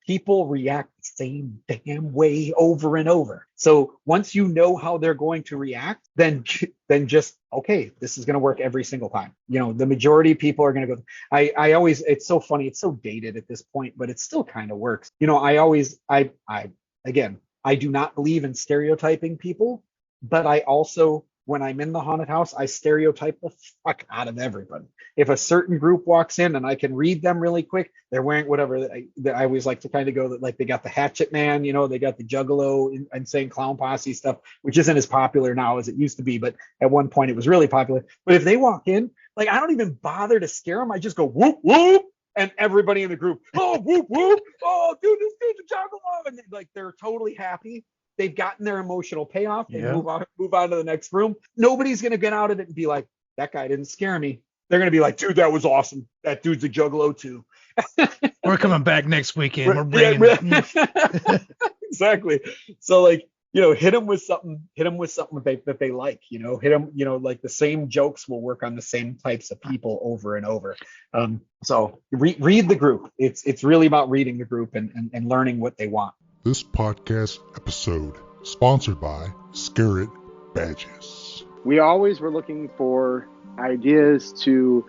people react the same damn way over and over. So once you know how they're going to react, then just, okay, this is going to work every single time. The majority of people are going to go. I always, it's so funny. It's so dated at this point, but it still kind of works. I do not believe in stereotyping people, but I also, when I'm in the haunted house, I stereotype the fuck out of everybody. If a certain group walks in and I can read them really quick, they're wearing whatever. I always like to kind of go that, like, they got the Hatchet Man, they got the Juggalo, Insane Clown Posse stuff, which isn't as popular now as it used to be, but at one point it was really popular. But if they walk in, I don't even bother to scare them. I just go whoop whoop, and everybody in the group, oh whoop whoop, oh dude, this dude's a Juggalo, and they're totally happy. They've gotten their emotional payoff. They move on to the next room. Nobody's going to get out of it and be like, that guy didn't scare me. They're going to be like, dude, that was awesome. That dude's a Juggalo too. We're coming back next weekend. We're bringing exactly. So hit them with something that they like, hit them, like the same jokes will work on the same types of people over and over. So read the group. It's really about reading the group and learning what they want. This podcast episode sponsored by Scarlet Badges. we always were looking for ideas to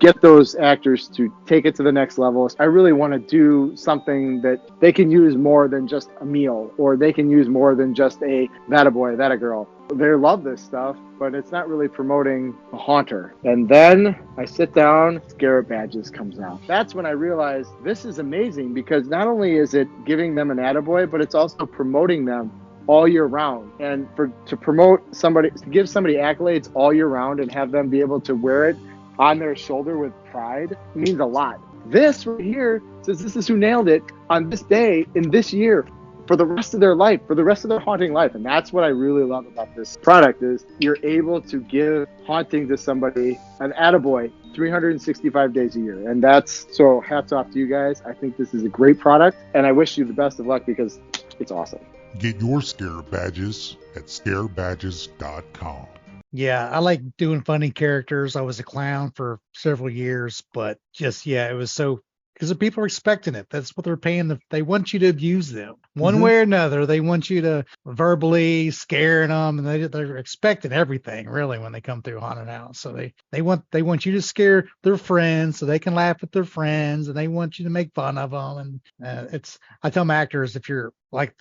get those actors to take it to the next level. I really want to do something that they can use more than just a meal, or they can use more than just a that a boy, that a girl. They love this stuff, but it's not really promoting a haunter. And then I sit down, Scarab Badges comes out. That's when I realized this is amazing, because not only is it giving them an attaboy, but it's also promoting them all year round. And to promote somebody, to give somebody accolades all year round and have them be able to wear it on their shoulder with pride means a lot. This right here says this is who nailed it on this day in this year for the rest of their life, for the rest of their haunting life. And that's what I really love about this product, is you're able to give haunting to somebody an attaboy 365 days a year. And that's, so hats off to you guys. I think this is a great product, and I wish you the best of luck because it's awesome. Get your Scarab Badges at scarabadges.com. Yeah, I like doing funny characters. I was a clown for several years, but just, yeah, it was so, because the people are expecting it. That's what they're paying. They want you to abuse them one way or another. They want you to verbally scaring them, and they're expecting everything really when they come through haunted house. So they want you to scare their friends so they can laugh at their friends, and they want you to make fun of them. And I tell my actors, if you're like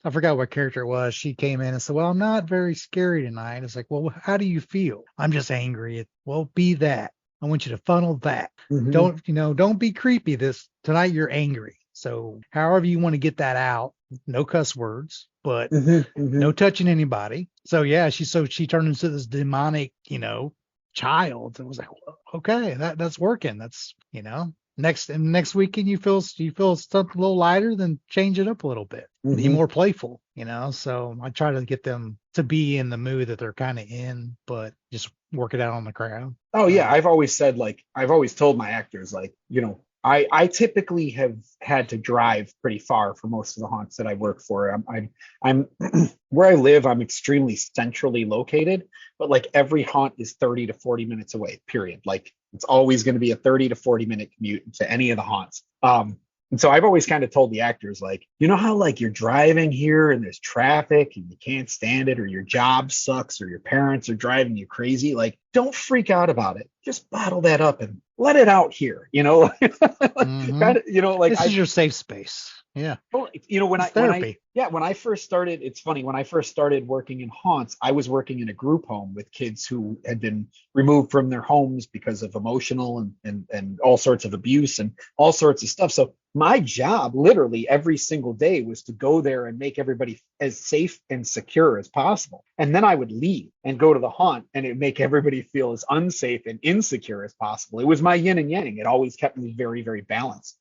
I forgot what character it was. She came in and said, well, I'm not very scary tonight. It's like, well, how do you feel? I'm just angry. Well, be that. I want you to funnel that. Don't be creepy. Tonight you're angry. So however you want to get that out, no cuss words, but no touching anybody. So yeah, she turned into this demonic, child. And was like, okay, that's working. That's, next weekend you feel something a little lighter, then change it up a little bit. Be more playful, So I try to get them to be in the mood that they're kind of in, but just work it out on the crowd. Oh yeah, I've always told my actors, like, I typically have had to drive pretty far for most of the haunts that I work for. I'm where I live, I'm extremely centrally located, but like every haunt is 30 to 40 minutes away, period. Like it's always going to be a 30 to 40 minute commute to any of the haunts. And so I've always kind of told the actors, like, how like you're driving here and there's traffic and you can't stand it, or your job sucks, or your parents are driving you crazy. Like, don't freak out about it. Just bottle that up and let it out here, Kind of, like this is your safe space. Yeah. Well, when I first started, it's funny, when I first started working in haunts, I was working in a group home with kids who had been removed from their homes because of emotional and all sorts of abuse and all sorts of stuff. So my job literally every single day was to go there and make everybody as safe and secure as possible. And then I would leave and go to the haunt, and it would make everybody feel as unsafe and insecure as possible. It was my yin and yang. It always kept me very, very balanced.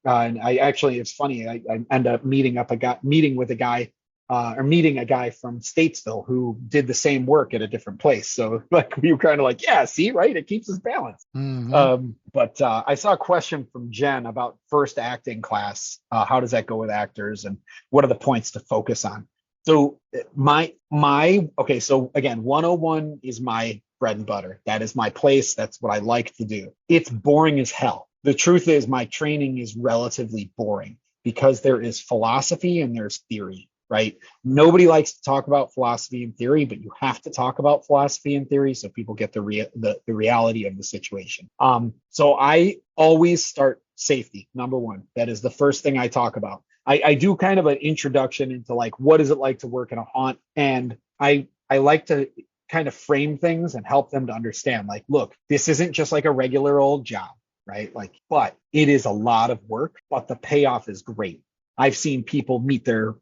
And I actually, it's funny, I end up meeting a guy from Statesville who did the same work at a different place. So like we were kind of like, yeah, see, right? It keeps us balanced. But I saw a question from Jen about first acting class. How does that go with actors, and what are the points to focus on? So so again, 101 is my bread and butter. That is my place. That's what I like to do. It's boring as hell. The truth is my training is relatively boring because there is philosophy and there's theory, right? Nobody likes to talk about philosophy and theory, but you have to talk about philosophy and theory so people get the reality of the situation. So I always start safety, number one. That is the first thing I talk about. I do kind of an introduction into like, what is it like to work in a haunt? And I like to kind of frame things and help them to understand, like, look, this isn't just like a regular old job. Right? Like, but it is a lot of work, but the payoff is great. I've seen people meet their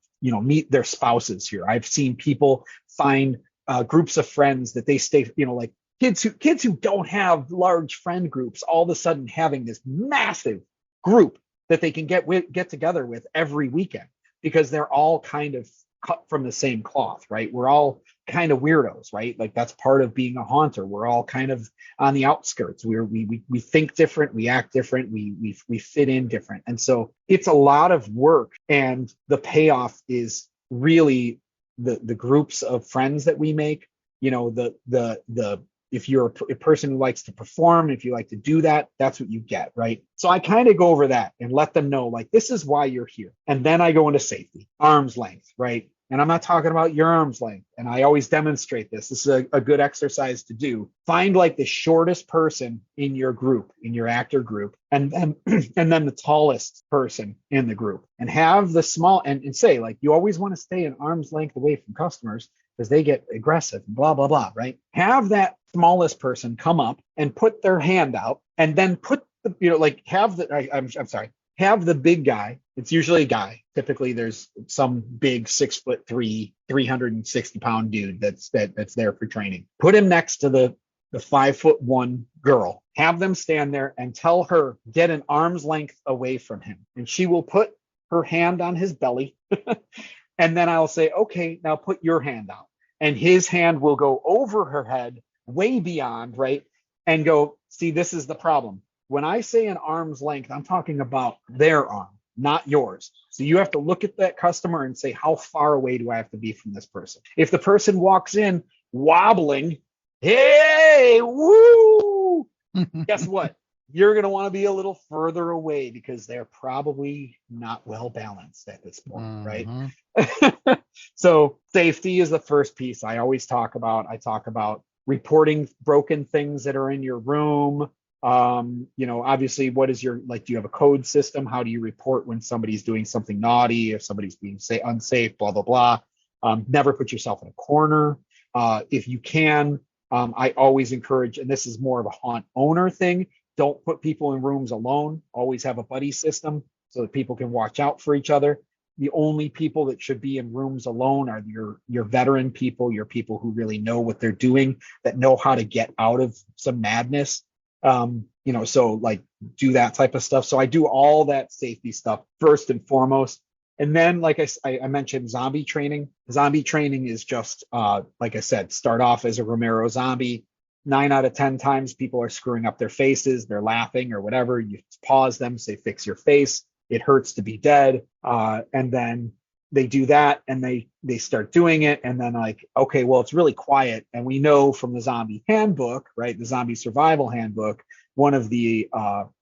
spouses here. I've seen people find groups of friends that they stay, like kids who don't have large friend groups, all of a sudden having this massive group that they can get together with every weekend, because they're all kind of cut from the same cloth, right? We're all kind of weirdos, right? Like that's part of being a haunter. We're all kind of on the outskirts. We think different, we act different, we fit in different. And so it's a lot of work, and the payoff is really the groups of friends that we make. If you're a person who likes to perform, if you like to do that, that's what you get, right? So I kind of go over that and let them know, like, this is why you're here. And then I go into safety, arm's length, right? And I'm not talking about your arm's length. And I always demonstrate this. This is a good exercise to do. Find like the shortest person in your group, in your actor group, and then and then the tallest person in the group. And have the small and say, like, you always want to stay an arm's length away from customers because they get aggressive, blah, blah, blah, right? Have that smallest person come up and put their hand out, and then put the, like have the, I'm sorry, have the big guy. It's usually a guy. Typically, there's some big 6'3", 360-pound dude that's there for training. Put him next to the 5'1" girl. Have them stand there and tell her, get an arm's length away from him. And she will put her hand on his belly. And then I'll say, okay, now put your hand out. And his hand will go over her head, way beyond, right? And go, see, this is the problem. When I say an arm's length, I'm talking about their arm, not yours. So you have to look at that customer and say, how far away do I have to be from this person? If the person walks in wobbling, hey, woo, guess what? You're going to want to be a little further away because they're probably not well balanced at this point, right? So safety is the first piece I always talk about. I talk about reporting broken things that are in your room. Obviously, what is your, like, do you have a code system? How do you report when somebody's doing something naughty, if somebody's being unsafe, blah, blah, blah. Never put yourself in a corner. If you can, I always encourage, and this is more of a haunt owner thing, don't put people in rooms alone. Always have a buddy system so that people can watch out for each other. The only people that should be in rooms alone are your veteran people, your people who really know what they're doing, that know how to get out of some madness. So like do that type of stuff. So I do all that safety stuff first and foremost. And then, like I mentioned, zombie training. Zombie training is just, like I said, start off as a Romero zombie. 9 out of 10 times people are screwing up their faces. They're laughing or whatever. You pause them, say, fix your face. It hurts to be dead. And then they do that and they start doing it. And then like, okay, well, it's really quiet. And we know from the zombie handbook, right? The zombie survival handbook, one of the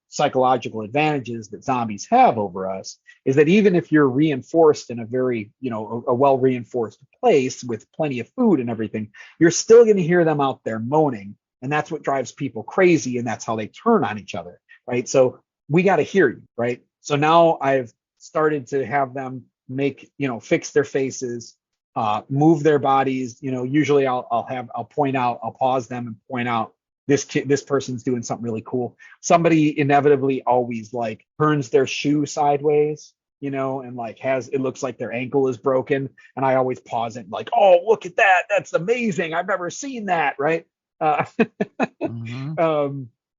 psychological advantages that zombies have over us is that even if you're reinforced in a very, a well reinforced place with plenty of food and everything, you're still going to hear them out there moaning. And that's what drives people crazy. And that's how they turn on each other, right? So we got to hear you, right? So now I've started to have them fix their faces, move their bodies. Usually I'll pause them and point out this person's doing something really cool. Somebody inevitably always like turns their shoe sideways, and like it looks like their ankle is broken. And I always pause it like, oh, look at that. That's amazing. I've never seen that. Right.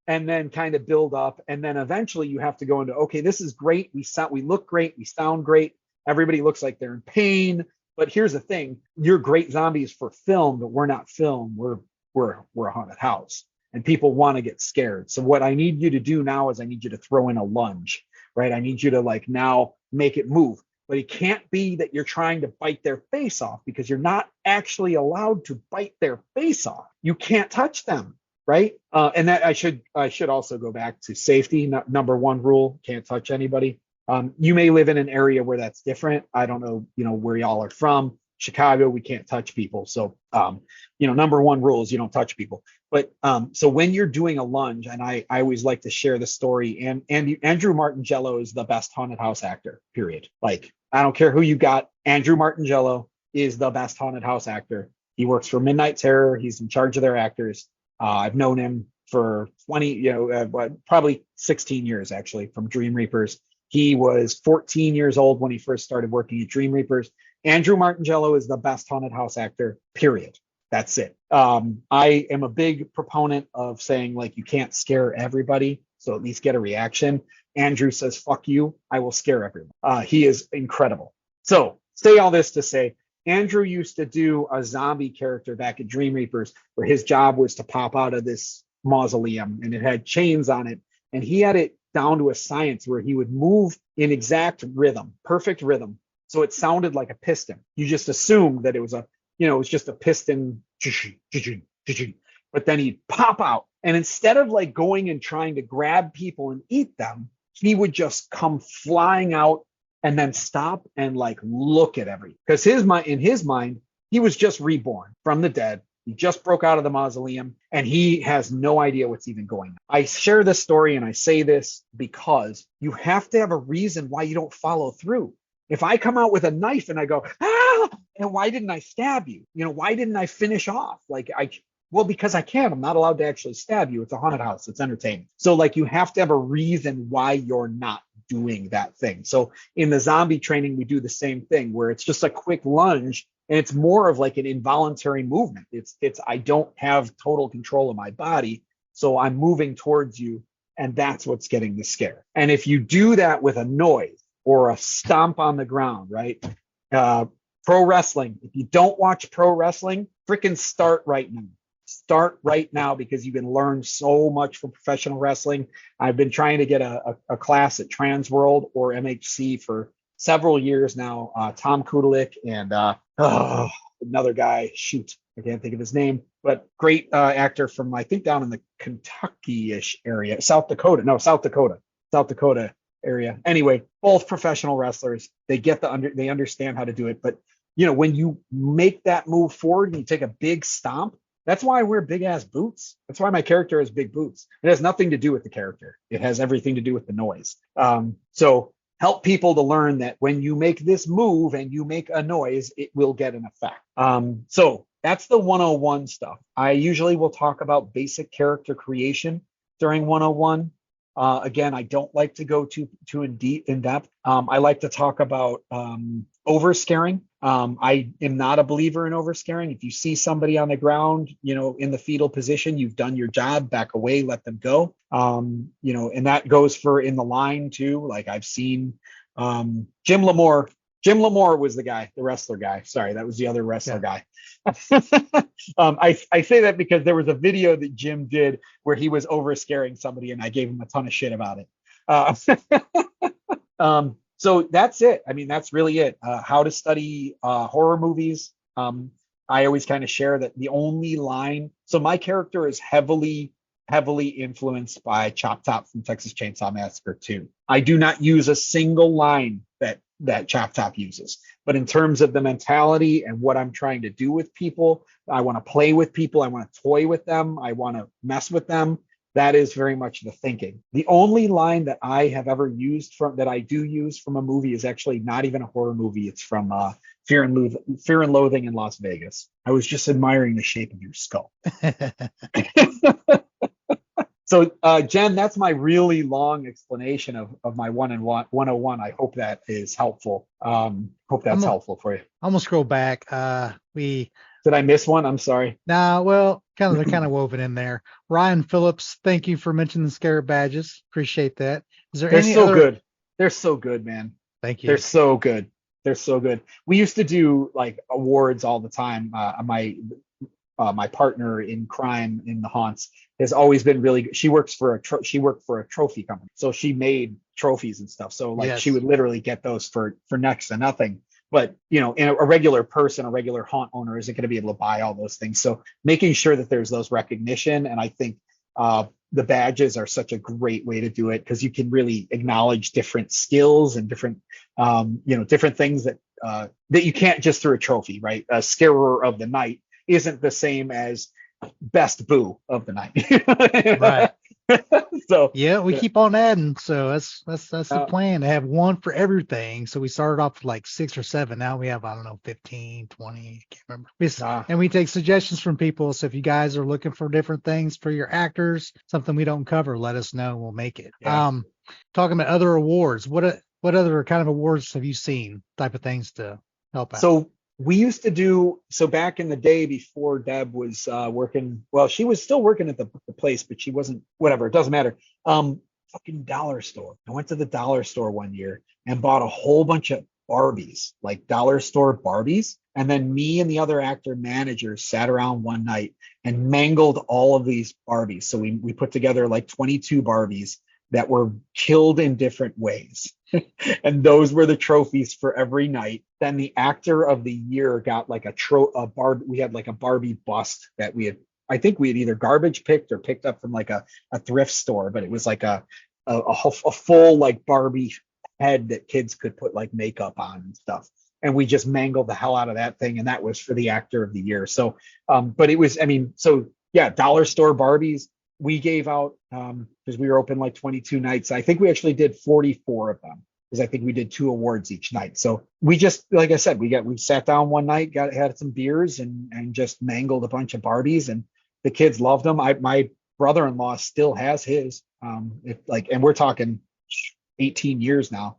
And then kind of build up. And then eventually you have to go into, okay, this is great. We look great. We sound great. Everybody looks like they're in pain. But here's the thing. You're great zombies for film, but we're not film. We're a haunted house. And people want to get scared. So what I need you to do now is I need you to throw in a lunge, right? I need you to like now make it move. But it can't be that you're trying to bite their face off because you're not actually allowed to bite their face off. You can't touch them. Right. And that I should also go back to safety. Number one rule, can't touch anybody. You may live in an area where that's different. I don't know, where y'all are from. Chicago, we can't touch people. So, number one rule is you don't touch people. But so when you're doing a lunge, and I always like to share the story, and Andrew Martingello is the best haunted house actor, period. Like, I don't care who you got. Andrew Martingello is the best haunted house actor. He works for Midnight Terror. He's in charge of their actors. I've known him for 20, probably 16 years, actually, from Dream Reapers. He was 14 years old when he first started working at Dream Reapers. Andrew Martingello is the best haunted house actor, period. That's it. I am a big proponent of saying, like, you can't scare everybody, so at least get a reaction. Andrew says, fuck you, I will scare everyone. He is incredible. So say all this to say, Andrew used to do a zombie character back at Dream Reapers where his job was to pop out of this mausoleum and it had chains on it. And he had it down to a science where he would move in exact rhythm, perfect rhythm. So it sounded like a piston. You just assumed that it was just a piston, but then he'd pop out. And instead of like going and trying to grab people and eat them, he would just come flying out and then stop and like look at everything. Because in his mind, he was just reborn from the dead. He just broke out of the mausoleum and he has no idea what's even going on. I share this story and I say this because you have to have a reason why you don't follow through. If I come out with a knife and I go, and why didn't I stab you? Why didn't I finish off? Well, because I can't. I'm not allowed to actually stab you. It's a haunted house. It's entertainment. So like you have to have a reason why you're not doing that thing. So in the zombie training, we do the same thing where it's just a quick lunge and it's more of like an involuntary movement. It's I don't have total control of my body, so I'm moving towards you, and that's what's getting the scare. And if you do that with a noise or a stomp on the ground, right? Pro wrestling. If you don't watch pro wrestling, freaking start right now. Start right now because you can learn so much from professional wrestling. I've been trying to get a class at Transworld or MHC for several years now. Tom Kudelik and another guy, shoot, I can't think of his name, but great actor from, I think, down in the Kentucky-ish area, South Dakota area. Anyway, both professional wrestlers. They they understand how to do it. But when you make that move forward and you take a big stomp, that's why I wear big ass boots. That's why my character has big boots. It has nothing to do with the character. It has everything to do with the noise. So help people to learn that when you make this move and you make a noise, it will get an effect. So that's the 101 stuff. I usually will talk about basic character creation during 101. Again, I don't like to go too in depth. I like to talk about overscaring. I am not a believer in overscaring. If you see somebody on the ground, in the fetal position, you've done your job, back away, let them go. And that goes for in the line too. Like I've seen Jim Lamore. Jim Lamore was the wrestler guy. Sorry, that was the other wrestler guy. I say that because there was a video that Jim did where he was overscaring somebody, and I gave him a ton of shit about it. So that's it. I mean, that's really it. How to study horror movies. I always kind of share that the only line. So my character is heavily influenced by Chop Top from Texas Chainsaw Massacre 2. I do not use a single line that Chop Top uses. But in terms of the mentality and what I'm trying to do with people, I want to play with people. I want to toy with them. I want to mess with them. That is very much the thinking. The only line that I have ever used that I do use from a movie is actually not even a horror movie. It's from Fear and Loathing in Las Vegas. I was just admiring the shape of your skull. So, Jen, that's my really long explanation of my 101. I hope that is helpful. Hope that's helpful for you. I'm gonna scroll back. Did I miss one? I'm sorry. Nah, well, they're kind of woven in there. Ryan Phillips, thank you for mentioning the Scare Badges. Appreciate that. Is there any other? Good. They're so good, man. Thank you. They're so good. We used to do like awards all the time. My partner in crime in the haunts has always been really good. She worked for a trophy company, so she made trophies and stuff. So like she would literally get those for next to nothing. But in a regular person, a regular haunt owner isn't going to be able to buy all those things. So making sure that there's those recognition, and I think the badges are such a great way to do it because you can really acknowledge different skills and different different things that you can't just through a trophy, right? A scarer of the night isn't the same as best boo of the night. Right. So yeah, we keep on adding. So that's the plan, to have one for everything. So we started off with like 6 or 7. Now we have, I don't know, 15, 20. I can't remember. And we take suggestions from people. So if you guys are looking for different things for your actors, something we don't cover, let us know. We'll make it. Yeah. Talking about other awards, what other kind of awards have you seen? Type of things to help out. So we used to do, back in the day before Deb was working, well, she was still working at the place, but she wasn't, whatever, it doesn't matter. Fucking dollar store. I went to the dollar store one year and bought a whole bunch of Barbies, like dollar store Barbies. And then me and the other actor managers sat around one night and mangled all of these Barbies. So we put together like 22 Barbies that were killed in different ways. And those were the trophies for every night. Then the actor of the year got like we had like a Barbie bust that I think we had either garbage picked or picked up from like a thrift store, but it was like a full like Barbie head that kids could put like makeup on and stuff. And we just mangled the hell out of that thing. And that was for the actor of the year. So, but it was, I mean, so yeah, dollar store Barbies we gave out, because we were open like 22 nights. I think we actually did 44 of them because I think we did 2 awards each night. So we just, like I said, we sat down one night, had some beers and just mangled a bunch of Barbies, and the kids loved them. My brother-in-law still has his, and we're talking 18 years now.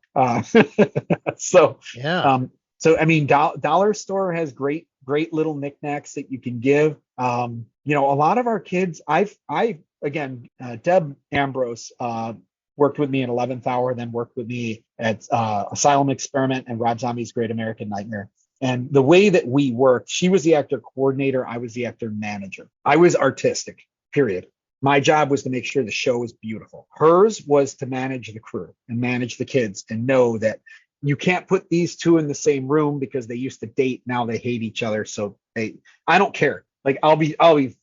So, Yeah. I mean, dollar store has great little knickknacks that you can give. A lot of our kids, Deb Ambrose, worked with me in 11th Hour, then worked with me at Asylum Experiment and Rob Zombie's Great American Nightmare. And the way that we worked, she was the actor coordinator, I was the actor manager. I was artistic, period. My job was to make sure the show was beautiful. Hers was to manage the crew and manage the kids and know that you can't put these two in the same room because they used to date. Now they hate each other. So I don't care. Like, I'll be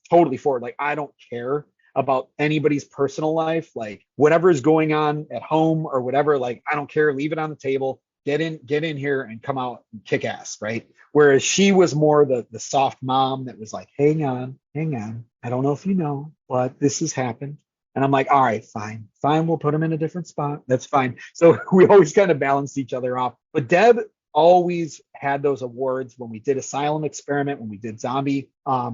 totally for it. Like, I don't care about anybody's personal life. Like, whatever is going on at home or whatever, like, I don't care. Leave it on the table. Get in here and come out and kick ass, right? Whereas she was more the soft mom that was like, hang on. I don't know if you know, but this has happened. And I'm like, all right, fine. We'll put them in a different spot. That's fine. So we always kind of balanced each other off. But Deb always had those awards when we did Asylum Experiment, when we did Zombie.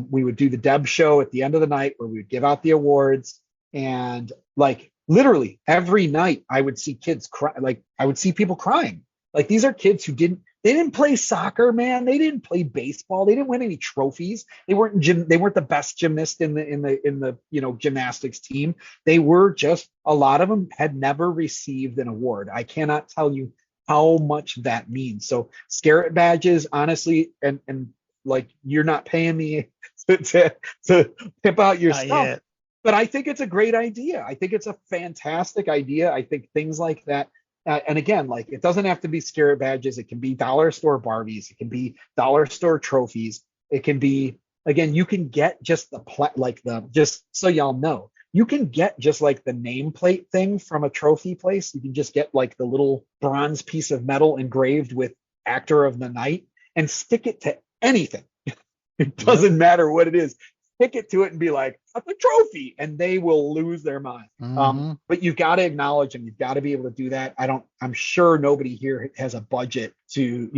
We would do the Deb show at the end of the night where we would give out the awards. And like literally every night I would see kids cry. Like, I would see people crying. Like, these are kids who didn't play soccer, man. They didn't play baseball. They didn't win any trophies. They weren't the best gymnast in the gymnastics team. They were just, a lot of them had never received an award. I cannot tell you how much that means. So Scarrett badges, honestly, and like, you're not paying me to pimp out your Not stuff. yet. But I think it's a great idea. I think it's a fantastic idea. I think things like that. And again, like, it doesn't have to be Scarrett badges. It can be dollar store Barbies. It can be dollar store trophies. It can be, again, you can get just just so y'all know, you can get just like the nameplate thing from a trophy place. You can just get like the little bronze piece of metal engraved with actor of the night and stick it to anything. It doesn't matter what it is. Stick it to it and be like, that's a trophy, and they will lose their mind. Mhm. But you've got to acknowledge them. You've got to be able to do that. I'm sure nobody here has a budget to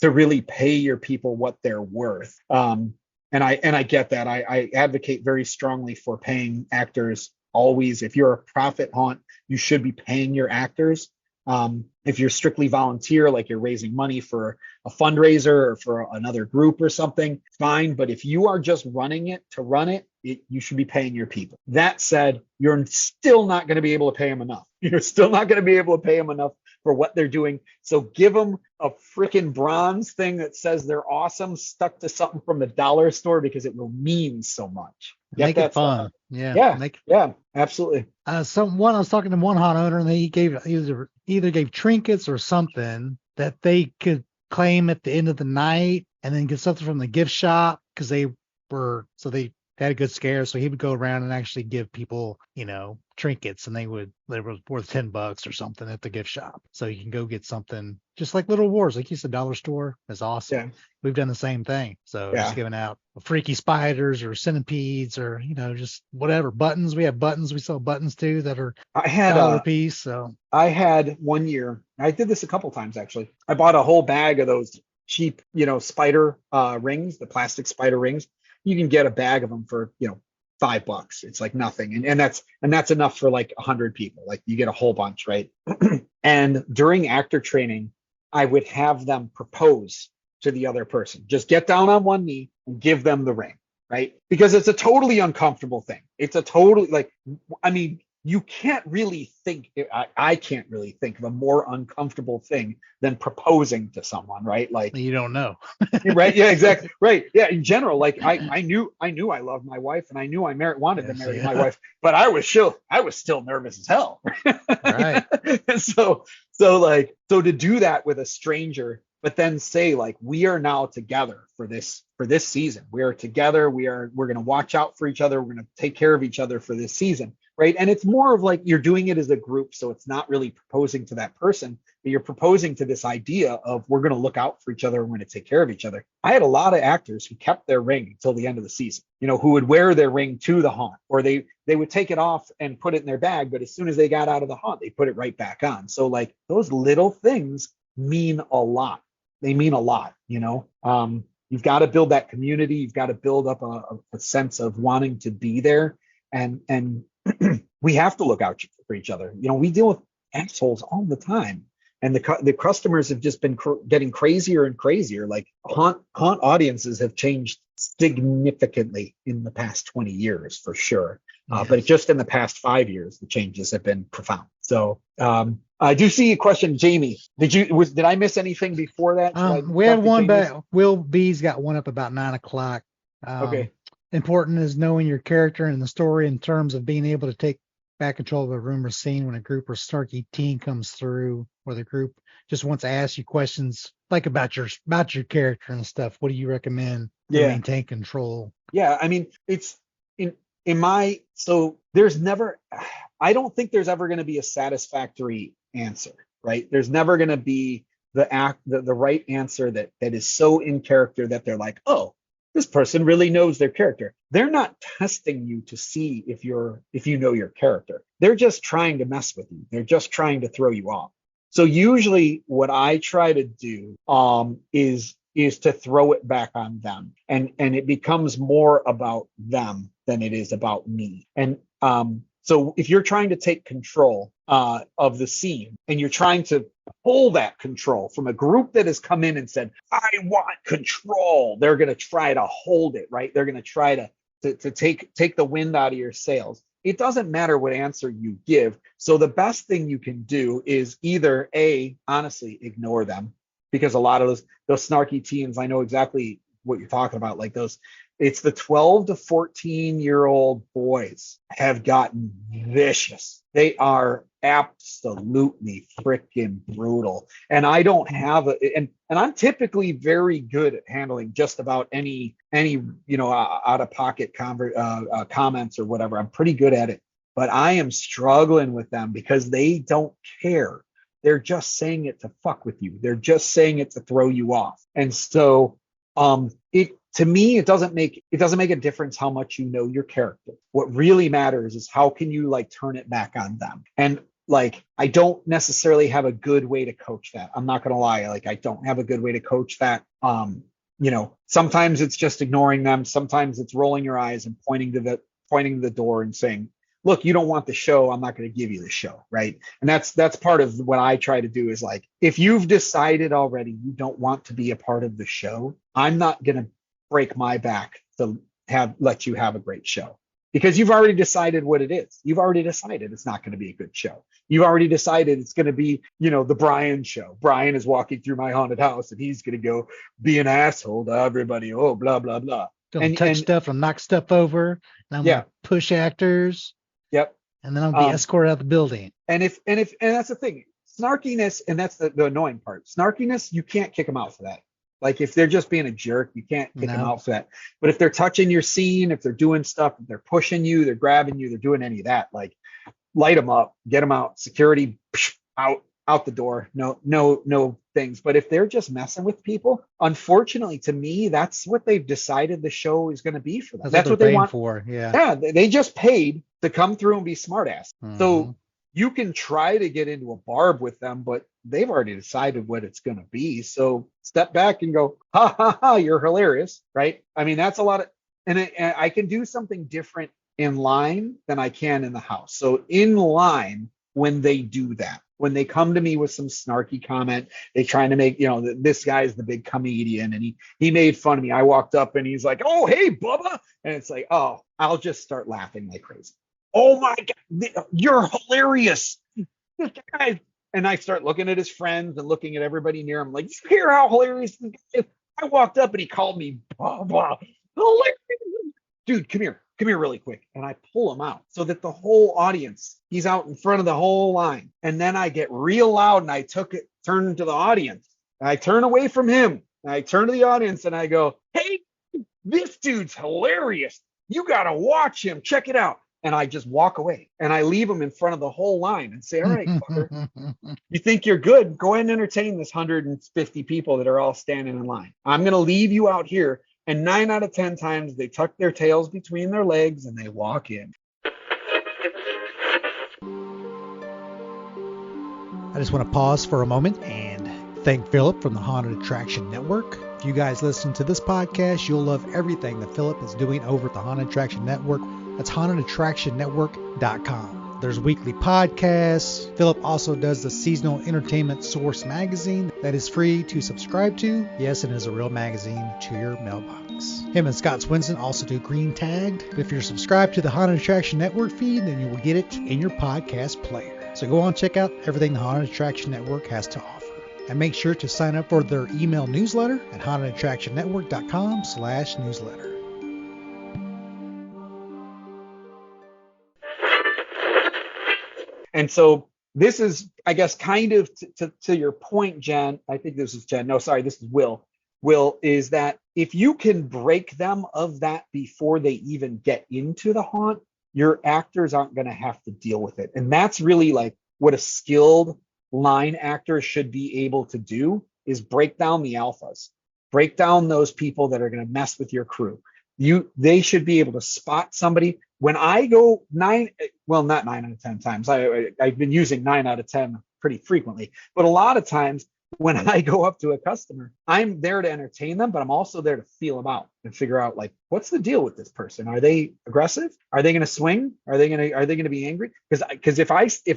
really pay your people what they're worth. And I get that. I advocate very strongly for paying actors always. If you're a profit haunt, you should be paying your actors. If you're strictly volunteer, like you're raising money for a fundraiser or for another group or something, fine. But if you are just running it to run it, you should be paying your people. That said, you're still not going to be able to pay them enough. You're still not going to be able to pay them enough for what they're doing. So give them a freaking bronze thing that says they're awesome, stuck to something from the dollar store, because it will mean so much. Make it fun. Yeah. Yeah, absolutely. I was talking to one hot owner, and he gave either gave trinkets or something that they could claim at the end of the night, and then get something from the gift shop, because they had a good scare. So he would go around and actually give people, trinkets, and they were worth $10 or something at the gift shop. So you can go get something just like Little Wars, like you said, dollar store is awesome. Yeah. We've done the same thing. So Yeah. just giving out freaky spiders or centipedes or, just whatever buttons. We have buttons. We sell buttons too that are $1 a piece. So I had one year, I did this a couple times actually. I bought a whole bag of those cheap, spider rings, the plastic spider rings. You can get a bag of them for, $5. It's like nothing. And that's enough for like 100 people. Like, you get a whole bunch, right? And during actor training, I would have them propose to the other person. Just get down on one knee and give them the ring, right? Because it's a totally uncomfortable thing. It's a totally, you can't really think, I can't really think of a more uncomfortable thing than proposing to someone, right? Like, you don't know. right? Yeah, exactly. Right. Yeah. In general, like, I knew I loved my wife, and I knew I wanted to marry my wife, but I was still nervous as hell. Right. And so to do that with a stranger, but then say, like, we are now together for this season. We are together. We're going to watch out for each other. We're going to take care of each other for this season. right? And it's more of like you're doing it as a group, so it's not really proposing to that person, but you're proposing to this idea of we're going to look out for each other and we're going to take care of each other. I had a lot of actors who kept their ring until the end of the season, who would wear their ring to the haunt, or they would take it off and put it in their bag, but as soon as they got out of the haunt, they put it right back on. So like those little things mean a lot. They mean a lot. You've got to build that community. You've got to build up a sense of wanting to be there, and we have to look out for each other. We deal with assholes all the time, and the customers have just been getting crazier and crazier. Like haunt audiences have changed significantly in the past 20 years for sure. Yes. But just in the past 5 years, the changes have been profound. So I do see a question, Jamie. Did I miss anything before that? We had one back. Will B's got one up about 9:00. Okay. Important is knowing your character and the story in terms of being able to take back control of a room or scene when a group or snarky teen comes through, or the group just wants to ask you questions like about your character and stuff. What do you recommend to maintain control? Yeah, I mean, it's so there's never, I don't think there's ever going to be a satisfactory answer, right? There's never going to be the right answer that is so in character that they're like, oh, this person really knows their character. They're not testing you to see if you know your character. They're just trying to mess with you. They're just trying to throw you off. So usually what I try to do is to throw it back on them, and it becomes more about them than it is about me. And so if you're trying to take control of the scene, and you're trying to pull that control from a group that has come in and said, I want control, they're going to try to hold it, right? They're going to try to take the wind out of your sails. It doesn't matter what answer you give. So the best thing you can do is either honestly ignore them, because a lot of those snarky teens, I know exactly what you're talking about. Like it's the 12 to 14-year-old boys have gotten vicious. They are absolutely freaking brutal. And I don't have and I'm typically very good at handling just about any out of pocket comments or whatever. I'm pretty good at it, but I am struggling with them because they don't care. They're just saying it to fuck with you. They're just saying it to throw you off. And so to me, it doesn't make a difference how much you know your character. What really matters is how can you like turn it back on them. And like, I don't necessarily have a good way to coach that. I'm not going to lie. Like, I don't have a good way to coach that. Sometimes it's just ignoring them. Sometimes it's rolling your eyes and pointing to the door and saying, look, you don't want the show, I'm not going to give you the show, right? And that's part of what I try to do is like, if you've decided already you don't want to be a part of the show, I'm not going to break my back to let you have a great show, because you've already decided what it is. You've already decided it's not going to be a good show. You've already decided it's going to be, the Brian show. Brian is walking through my haunted house and he's going to go be an asshole to everybody. Oh, blah, blah, blah. Don't touch stuff and knock stuff over. And I'm going to push actors. Yep. And then I'll be escorted out of the building. And that's the thing, snarkiness, and that's the annoying part. Snarkiness, you can't kick them out for that. Like if they're just being a jerk, you can't kick them out for that. But if they're touching your scene, if they're doing stuff, if they're pushing you, they're grabbing you, they're doing any of that, like light them up, get them out, security out the door, no things. But if they're just messing with people, unfortunately to me, that's what they've decided the show is going to be for them. That's what they want for. Yeah, they just paid to come through and be smartass. Mm-hmm. So you can try to get into a barb with them, but they've already decided what it's going to be. So step back and go, ha ha ha, you're hilarious, right? I mean, that's a lot of, and I can do something different in line than I can in the house. So in line, when they do that, when they come to me with some snarky comment, they trying to make, this guy's the big comedian and he made fun of me. I walked up and he's like, oh, hey, Bubba. And it's like, oh, I'll just start laughing like crazy. Oh my God, you're hilarious. This guy. And I start looking at his friends and looking at everybody near him. Like, you hear how hilarious this guy is? I walked up and he called me Bubba. Hilarious. Dude, come here really quick. And I pull him out so that the whole audience, he's out in front of the whole line. And then I get real loud and I turn to the audience. And I turn away from him. And I turn to the audience and I go, hey, this dude's hilarious. You got to watch him. Check it out. and I just walk away and I leave them in front of the whole line and say, all right, fucker, you think you're good? Go ahead and entertain this 150 people that are all standing in line. I'm going to leave you out here. And 9 out of 10 times they tuck their tails between their legs and they walk in. I just want to pause for a moment and thank Philip from the Haunted Attraction Network. If you guys listen to this podcast, you'll love everything that Philip is doing over at the Haunted Attraction Network. That's hauntedattractionnetwork.com. There's weekly podcasts. Philip also does the seasonal entertainment source magazine that is free to subscribe to. Yes, it is a real magazine to your mailbox. Him and Scott Swinson also do Green Tagged. If you're subscribed to the Haunted Attraction Network feed, then you will get it in your podcast player. So go on and check out everything the Haunted Attraction Network has to offer. And make sure to sign up for their email newsletter at hauntedattractionnetwork.com/newsletter. And so this is, I guess, kind of to your point, Jen. I think this is Jen. No, sorry, this is Will. Will, is that if you can break them of that before they even get into the haunt, your actors aren't going to have to deal with it. And that's really like what a skilled line actor should be able to do, is break down the alphas, break down those people that are going to mess with your crew. They should be able to spot somebody. When I go not 9 out of 10 times, I've been using 9 out of 10 pretty frequently, but a lot of times when I go up to a customer, I'm there to entertain them, but I'm also there to feel them out and figure out, like, what's the deal with this person? Are they aggressive? Are they going to swing? Are they going to be angry? Because if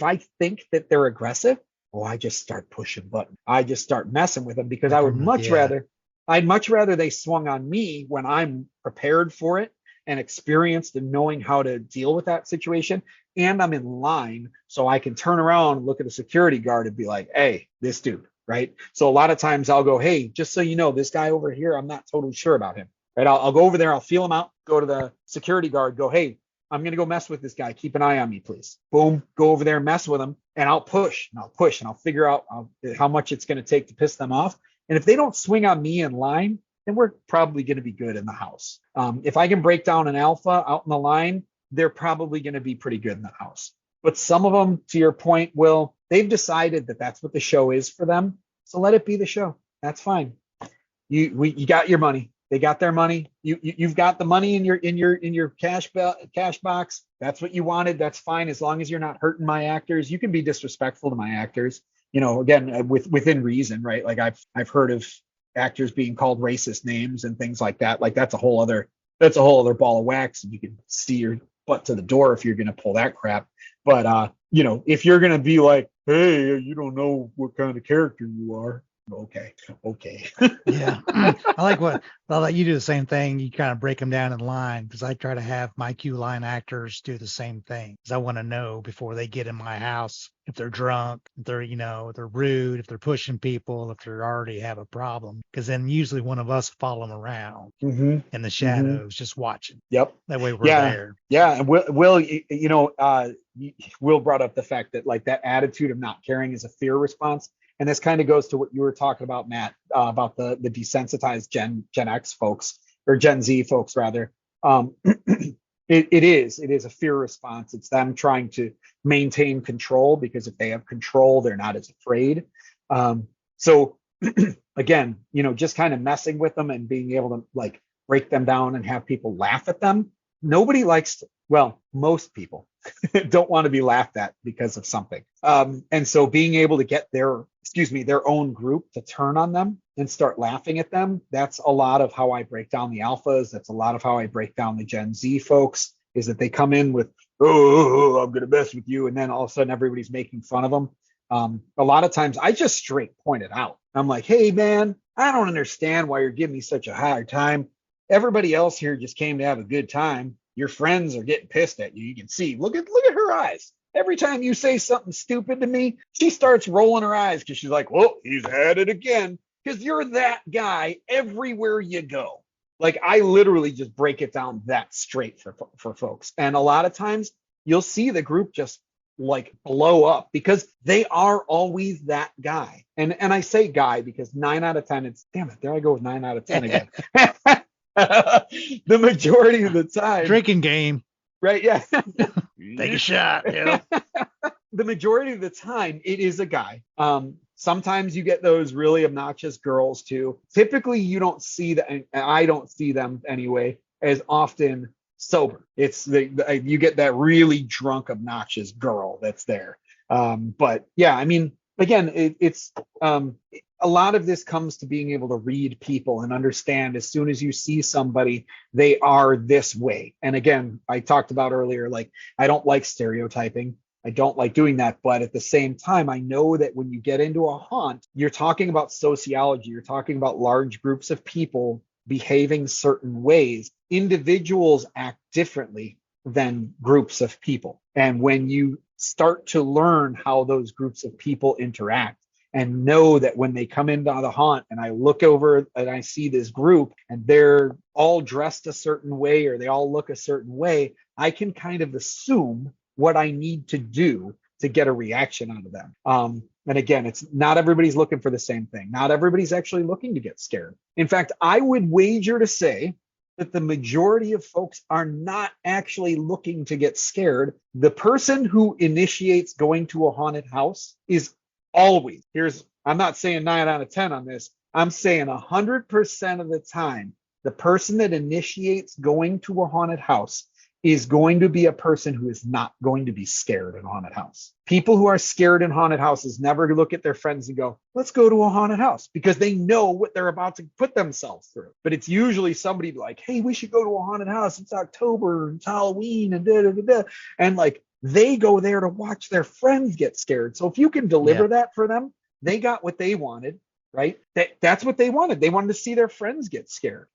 I think that they're aggressive, I just start pushing buttons. I just start messing with them, because I would I'd much rather they swung on me when I'm prepared for it and experienced in knowing how to deal with that situation. And I'm in line, so I can turn around and look at a security guard and be like, hey, this dude, right? So a lot of times I'll go, hey, just so you know, this guy over here, I'm not totally sure about him, right? I'll go over there, I'll feel him out, go to the security guard, go, hey, I'm going to go mess with this guy. Keep an eye on me, please. Boom, go over there, mess with him, and I'll push, and I'll figure out how much it's going to take to piss them off. And if they don't swing on me in line, then we're probably going to be good in the house. If I can break down an alpha out in the line, they're probably going to be pretty good in the house. But some of them, to your point, Will, they've decided that that's what the show is for them. So let it be the show. That's fine. You got your money. They got their money. You've got the money in your cash box. That's what you wanted. That's fine, as long as you're not hurting my actors. You can be disrespectful to my actors, again, within reason, right? Like I've heard of actors being called racist names and things like that. Like that's a whole other ball of wax, and you can see your butt to the door if you're going to pull that crap. But if you're going to be like, hey, you don't know what kind of character you are. Okay. Yeah. I like you do the same thing. You kind of break them down in line, because I try to have my Q line actors do the same thing, because I want to know before they get in my house if they're drunk, if they're, if they're rude, if they're pushing people, if they already have a problem, because then usually one of us follow them around in the shadows, just watching. Yep. That way we're there. Yeah. And Will, Will brought up the fact that, like, that attitude of not caring is a fear response. And this kind of goes to what you were talking about, Matt, about the desensitized Gen X folks, or Gen Z folks rather. It is a fear response. It's them trying to maintain control, because if they have control, they're not as afraid. So again, just kind of messing with them and being able to, like, break them down and have people laugh at them. Nobody likes most people don't want to be laughed at because of something. And so being able to get their own group to turn on them and start laughing at them, that's a lot of how I break down the alphas. That's a lot of how I break down the Gen Z folks, is that they come in with, oh, I'm going to mess with you. And then all of a sudden everybody's making fun of them. A lot of times I just straight point it out. I'm like, hey, man, I don't understand why you're giving me such a hard time. Everybody else here just came to have a good time. Your friends are getting pissed at you. You can see, look at her eyes. Every time you say something stupid to me, she starts rolling her eyes, because she's like, well, he's had it again. Because you're that guy everywhere you go. Like, I literally just break it down that straight for folks. And a lot of times you'll see the group just, like, blow up, because they are always that guy. And I say guy because 9 out of 10, damn it, there I go with 9 out of 10 again. The majority of the time, Drinking game. right? Yeah. Take a shot. The majority of the time, it is a guy. Sometimes you get those really obnoxious girls too. Typically, you don't see that, and I don't see them anyway, as often sober. It's you get that really drunk, obnoxious girl that's there. But yeah, I mean, again, it's a lot of this comes to being able to read people and understand as soon as you see somebody, they are this way. And again, I talked about earlier, like I don't like stereotyping. I don't like doing that. But at the same time, I know that when you get into a haunt, you're talking about sociology, you're talking about large groups of people behaving certain ways. Individuals act differently than groups of people. And when you start to learn how those groups of people interact and know that when they come into the haunt and I look over and I see this group and they're all dressed a certain way or they all look a certain way, I can kind of assume what I need to do to get a reaction out of them. And again, it's not everybody's looking for the same thing. Not everybody's actually looking to get scared. In fact, I would wager to say that the majority of folks are not actually looking to get scared. The person who initiates going to a haunted house is always, I'm not saying 9 out of 10 on this. I'm saying 100% of the time, the person that initiates going to a haunted house is going to be a person who is not going to be scared in a haunted house. People who are scared in haunted houses never look at their friends and go, let's go to a haunted house, because they know what they're about to put themselves through. But it's usually somebody like, hey, we should go to a haunted house. It's October, it's Halloween, and da da da da. And like, they go there to watch their friends get scared. So if you can deliver that for them, they got what they wanted. Right? That's what they wanted. They wanted to see their friends get scared.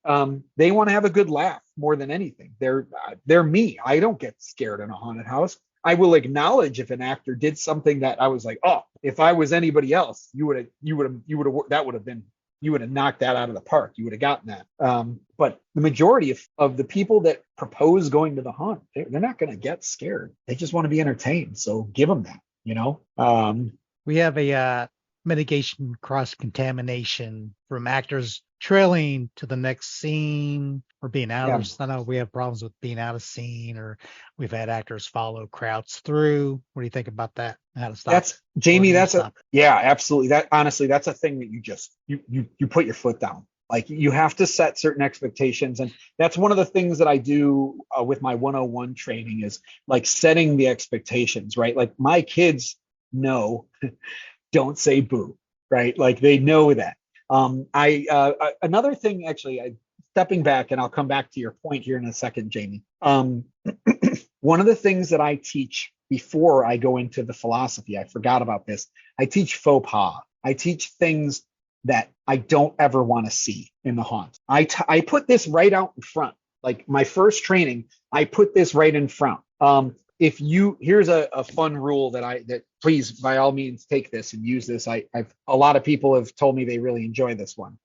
They want to have a good laugh more than anything. They're me. I don't get scared in a haunted house. I will acknowledge if an actor did something that I was like, oh, if I was anybody else, you would have knocked that out of the park. You would have gotten that. But the majority of the people that propose going to the haunt, they're not going to get scared. They just want to be entertained. So give them that, you know? We have a mitigation cross-contamination from actors trailing to the next scene or being out of. I know we have problems with being out of scene, or we've had actors follow crowds through. What do you think about that? How to stop? That's Jamie. Yeah, absolutely. That honestly, that's a thing that you just you put your foot down. Like you have to set certain expectations, and that's one of the things that I do with my 101 training is like setting the expectations. Right, like my kids know. Don't say boo, right? Like they know that. Another thing, actually, stepping back, and I'll come back to your point here in a second, Jamie. One of the things that I teach before I go into the philosophy, I forgot about this. I teach faux pas. I teach things that I don't ever want to see in the haunt. I put this right out in front. Like my first training, I put this right in front. Here's a fun rule that please by all means take this and use this. A lot of people have told me they really enjoy this one.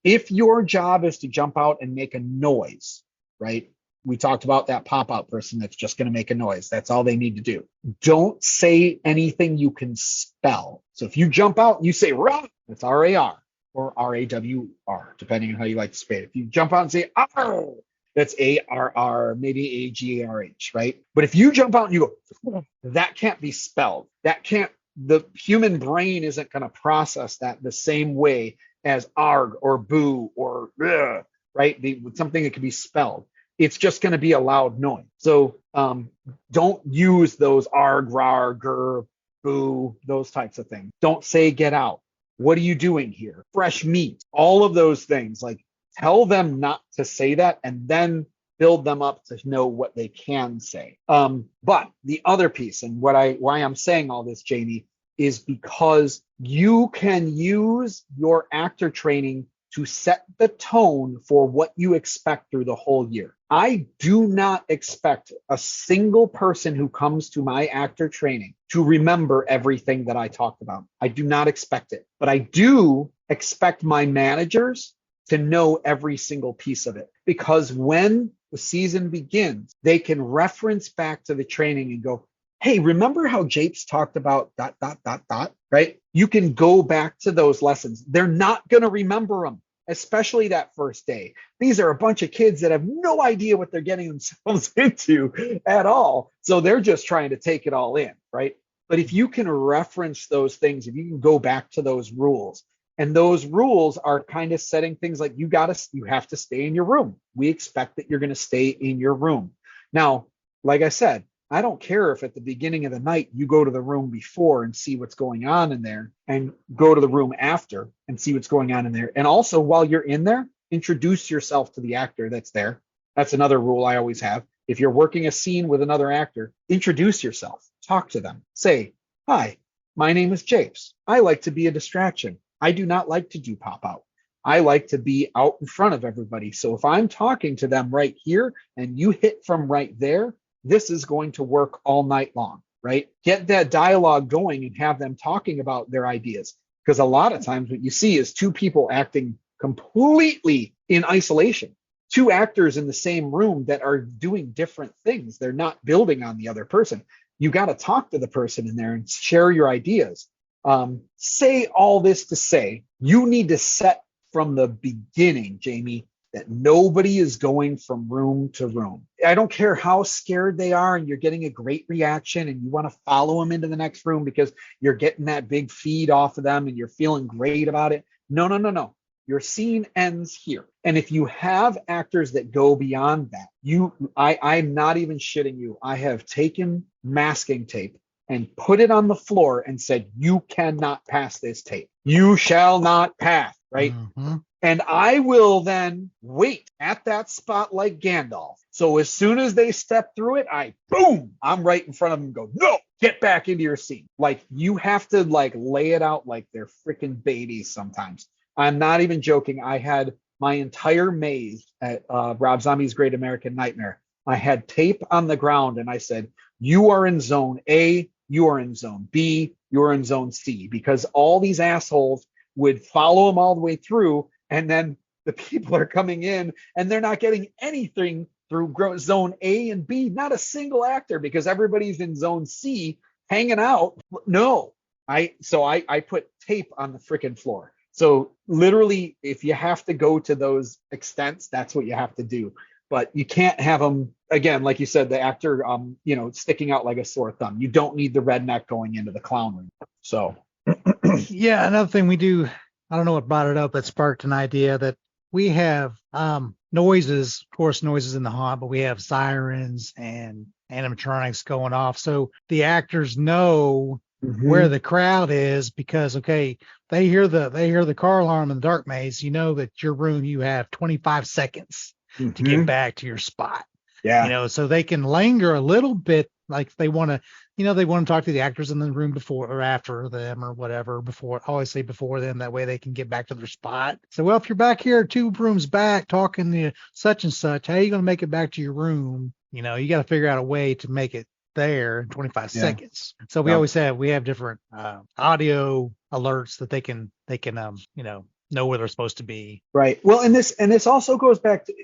If your job is to jump out and make a noise, right? We talked about that pop-out person that's just going to make a noise. That's all they need to do. Don't say anything you can spell. So if you jump out and you say "rah," that's R-A-R or R-A-W-R, depending on how you like to say it. If you jump out and say "arr," that's A-R-R, maybe A-G-A-R-H, right? But if you jump out and you go, that can't be spelled. The human brain isn't going to process that the same way as arg or boo or ugh, right? Something that can be spelled. It's just going to be a loud noise. So don't use those arg, rar, gur, boo, those types of things. Don't say get out. What are you doing here? Fresh meat. All of those things. Like, tell them not to say that and then build them up to know what they can say. But the other piece, and why I'm saying all this, Jamie, is because you can use your actor training to set the tone for what you expect through the whole year. I do not expect a single person who comes to my actor training to remember everything that I talked about. I do not expect it. But I do expect my managers to know every single piece of it, because when the season begins, they can reference back to the training and go, hey, remember how Japes talked about ... right? You can go back to those lessons. They're not going to remember them especially that first day. These are a bunch of kids that have no idea what they're getting themselves into at all. So they're just trying to take it all in, right? But if you can reference those things, if you can go back to those rules, and those rules are kind of setting things like you have to stay in your room. We expect that you're going to stay in your room. Now, like I said, I don't care if at the beginning of the night you go to the room before and see what's going on in there, and go to the room after and see what's going on in there. And also, while you're in there, introduce yourself to the actor that's there. That's another rule I always have. If you're working a scene with another actor, introduce yourself, talk to them, say, "Hi, my name is Japes. I like to be a distraction. I do not like to do pop out. I like to be out in front of everybody. So if I'm talking to them right here and you hit from right there, this is going to work all night long," right? Get that dialogue going and have them talking about their ideas. Because a lot of times what you see is two people acting completely in isolation, two actors in the same room that are doing different things. They're not building on the other person. You got to talk to the person in there and share your ideas. Say all this to say, you need to set from the beginning, Jamie, that nobody is going from room to room. I don't care how scared they are and you're getting a great reaction and you want to follow them into the next room because you're getting that big feed off of them and you're feeling great about it. No. Your scene ends here. And if you have actors that go beyond that, I'm not even shitting you. I have taken masking tape and put it on the floor and said, "You cannot pass this tape. You shall not pass," right? Mm-hmm. And I will then wait at that spot like Gandalf. So as soon as they step through it, I'm right in front of them and go, "No, get back into your seat." Like, you have to like lay it out like they're freaking babies sometimes. I'm not even joking. I had my entire maze at Rob Zombie's Great American Nightmare. I had tape on the ground and I said, "You are in zone A, you are in zone B, you are in zone C," because all these assholes would follow them all the way through. And then the people are coming in and they're not getting anything through zone A and B, not a single actor, because everybody's in zone C hanging out. No, I put tape on the freaking floor. So literally, if you have to go to those extents, that's what you have to do. But you can't have them, again, like you said, the actor, sticking out like a sore thumb. You don't need the redneck going into the clown room. So. Yeah, another thing we do, I don't know what brought it up, that sparked an idea that we have noises, of course, noises in the haunt, but we have sirens and animatronics going off. So the actors know where the crowd is, because, okay, they hear the car alarm in the dark maze. You know that your room, you have 25 seconds to get back to your spot. Yeah. So they can linger a little bit, like they want to, they want to talk to the actors in the room before or after them or whatever. I always say before them, that way they can get back to their spot. So, well, if you're back here 2 rooms back talking to such and such, how are you going to make it back to your room? You got to figure out a way to make it there in 25 seconds. So we always have different audio alerts that they can know where they're supposed to be. Right. Well, and this also goes back to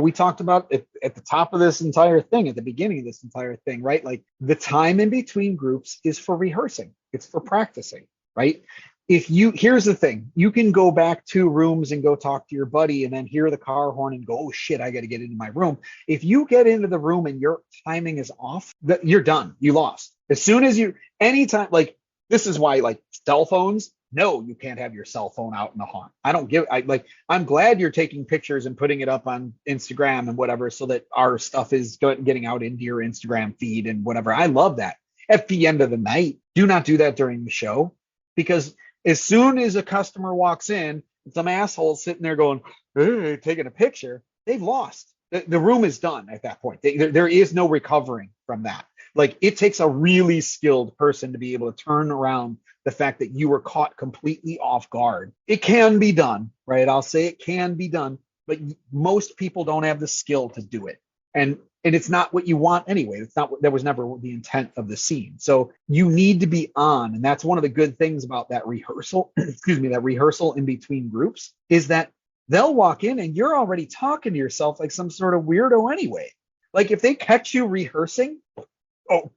we talked about it at the top of this entire thing, at the beginning of this entire thing, right? Like, the time in between groups is for rehearsing. It's for practicing, right? Here's the thing, you can go back 2 rooms and go talk to your buddy and then hear the car horn and go, "Oh shit, I got to get into my room." If you get into the room and your timing is off, you're done. You lost. As soon as anytime, like, this is why, like, cell phones, no, you can't have your cell phone out in the haunt. I'm glad you're taking pictures and putting it up on Instagram and whatever, so that our stuff is getting out into your Instagram feed and whatever. I love that. At the end of the night, do not do that during the show, because as soon as a customer walks in, some asshole sitting there going, "Hey," taking a picture, they've lost. The room is done at that point. There is no recovering from that. Like, it takes a really skilled person to be able to turn around the fact that you were caught completely off guard. It can be done, right? I'll say it can be done, but most people don't have the skill to do it. And it's not what you want anyway. That was never the intent of the scene. So you need to be on. And that's one of the good things about that rehearsal, that rehearsal in between groups, is that they'll walk in and you're already talking to yourself like some sort of weirdo anyway. Like, if they catch you rehearsing,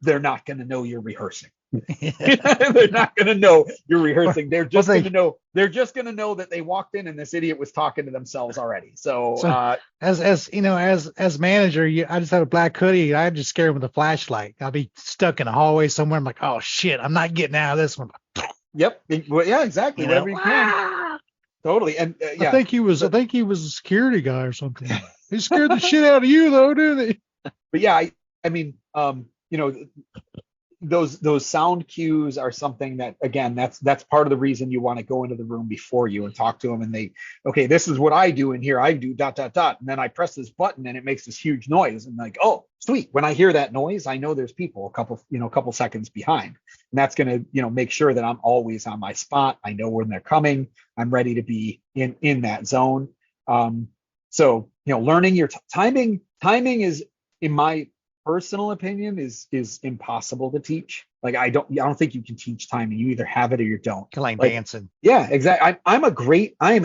they're not going to know you're rehearsing. They're not going to know you're rehearsing. They're Well, just going to know. They're just going to know that they walked in and this idiot was talking to themselves already. So, so as you know, as manager, I just had a black hoodie. I just scare him with a flashlight. I'll be stuck in a hallway somewhere. I'm like, oh shit, I'm not getting out of this one. yep. Well, yeah, exactly. You Whatever know, you can. Totally. And I yeah. think he was a security guy or something. He scared the shit out of you though, didn't he? But yeah, I mean, you know, those sound cues are something that, again, that's part of the reason you want to go into the room before you and talk to them, and they, okay, this is what I do in here. I do dot dot dot, and then I press this button and it makes this huge noise, and like, oh sweet, when I hear that noise, I know there's people a couple seconds behind, and that's going to, make sure that I'm always on my spot. I know when they're coming. I'm ready to be in that zone. So learning your timing is, in my personal opinion, is impossible to teach. Like, I don't think you can teach timing. You either have it or you don't. Like Like, dancing. yeah, exactly. I am a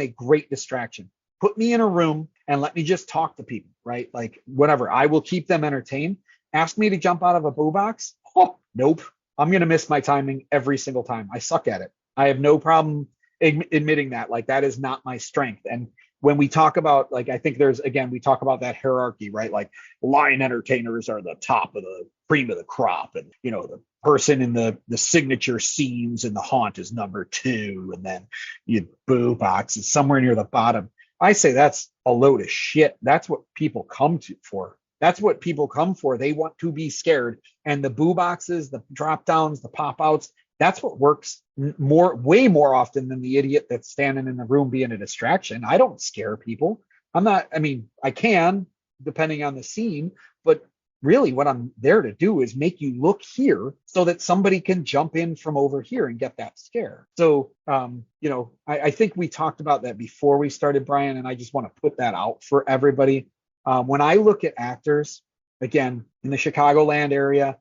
great distraction. Put me in a room and let me just talk to people, right? Like, whatever. I will keep them entertained. Ask me to jump out of a boo box. Oh, nope. I'm gonna miss my timing every single time. I suck at it. I have no problem admitting that. Like, that is not my strength. And when we talk about, like, I think we talk about that hierarchy, right? Like, line entertainers are the top of the cream of the crop, and the person in the signature scenes in the haunt is number two, and then you boo box is somewhere near the bottom. I say that's a load of shit. That's what people come to for. That's what people come for. They want to be scared, and the boo boxes, the drop downs, the pop outs, that's what works way more often than the idiot that's standing in the room being a distraction. I don't scare people. I mean, I can, depending on the scene, but really what I'm there to do is make you look here so that somebody can jump in from over here and get that scare. So, I think we talked about that before we started, Brian, and I just want to put that out for everybody. When I look at actors, again, in the Chicagoland area,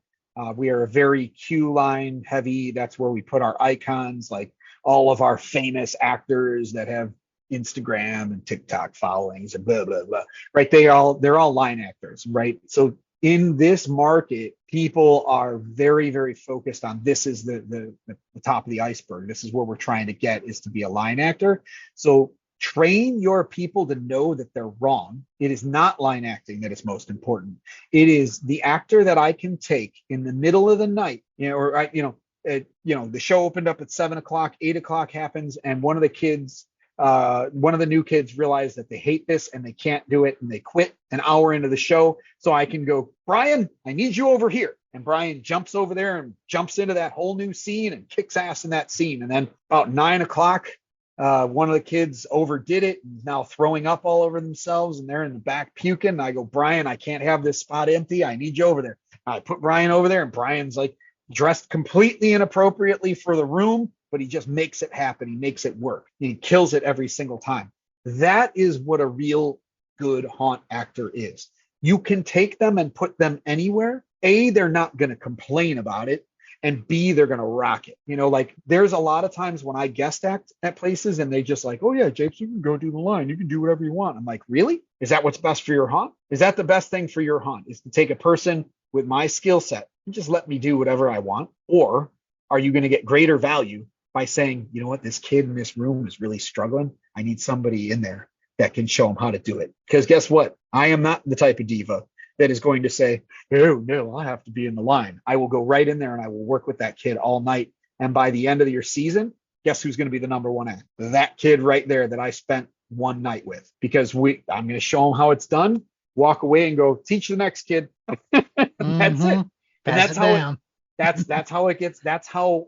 we are a very Q line heavy. That's where we put our icons, like all of our famous actors that have Instagram and TikTok followings and blah blah blah. Right? They're all line actors, right? So in this market, people are very, very focused on, this is the top of the iceberg. This is where we're trying to get, is to be a line actor. So train your people to know that they're wrong. It is not line acting that is most important. It is the actor that I can take in the middle of the night, the show opened up at 7 o'clock, 8 o'clock happens, and one of the new kids realize that they hate this and they can't do it, and they quit an hour into the show. So I can go, Brian, I need you over here. And Brian jumps over there and jumps into that whole new scene and kicks ass in that scene. And then about 9 o'clock, one of the kids overdid it and is now throwing up all over themselves, and they're in the back puking. And I go, Brian, I can't have this spot empty. I need you over there. I put Brian over there, and Brian's like dressed completely inappropriately for the room, but he just makes it happen. He makes it work. He kills it every single time. That is what a real good haunt actor is. You can take them and put them anywhere. A, they're not going to complain about it. And B, they're going to rock it. Like, there's a lot of times when I guest act at places and they just like, oh yeah, Japes, you can go do the line. You can do whatever you want. I'm like, really? Is that what's best for your haunt? Is that the best thing for your haunt, is to take a person with my skill set and just let me do whatever I want? Or are you going to get greater value by saying, you know what, this kid in this room is really struggling. I need somebody in there that can show him how to do it. Because guess what? I am not the type of diva that is going to say, oh no, I have to be in the line. I will go right in there and I will work with that kid all night. And by the end of your season, guess who's going to be the number one act? That kid right there that I spent one night with. Because I'm going to show him how it's done, walk away and go, teach the next kid. That's it. And that's how it gets. That's how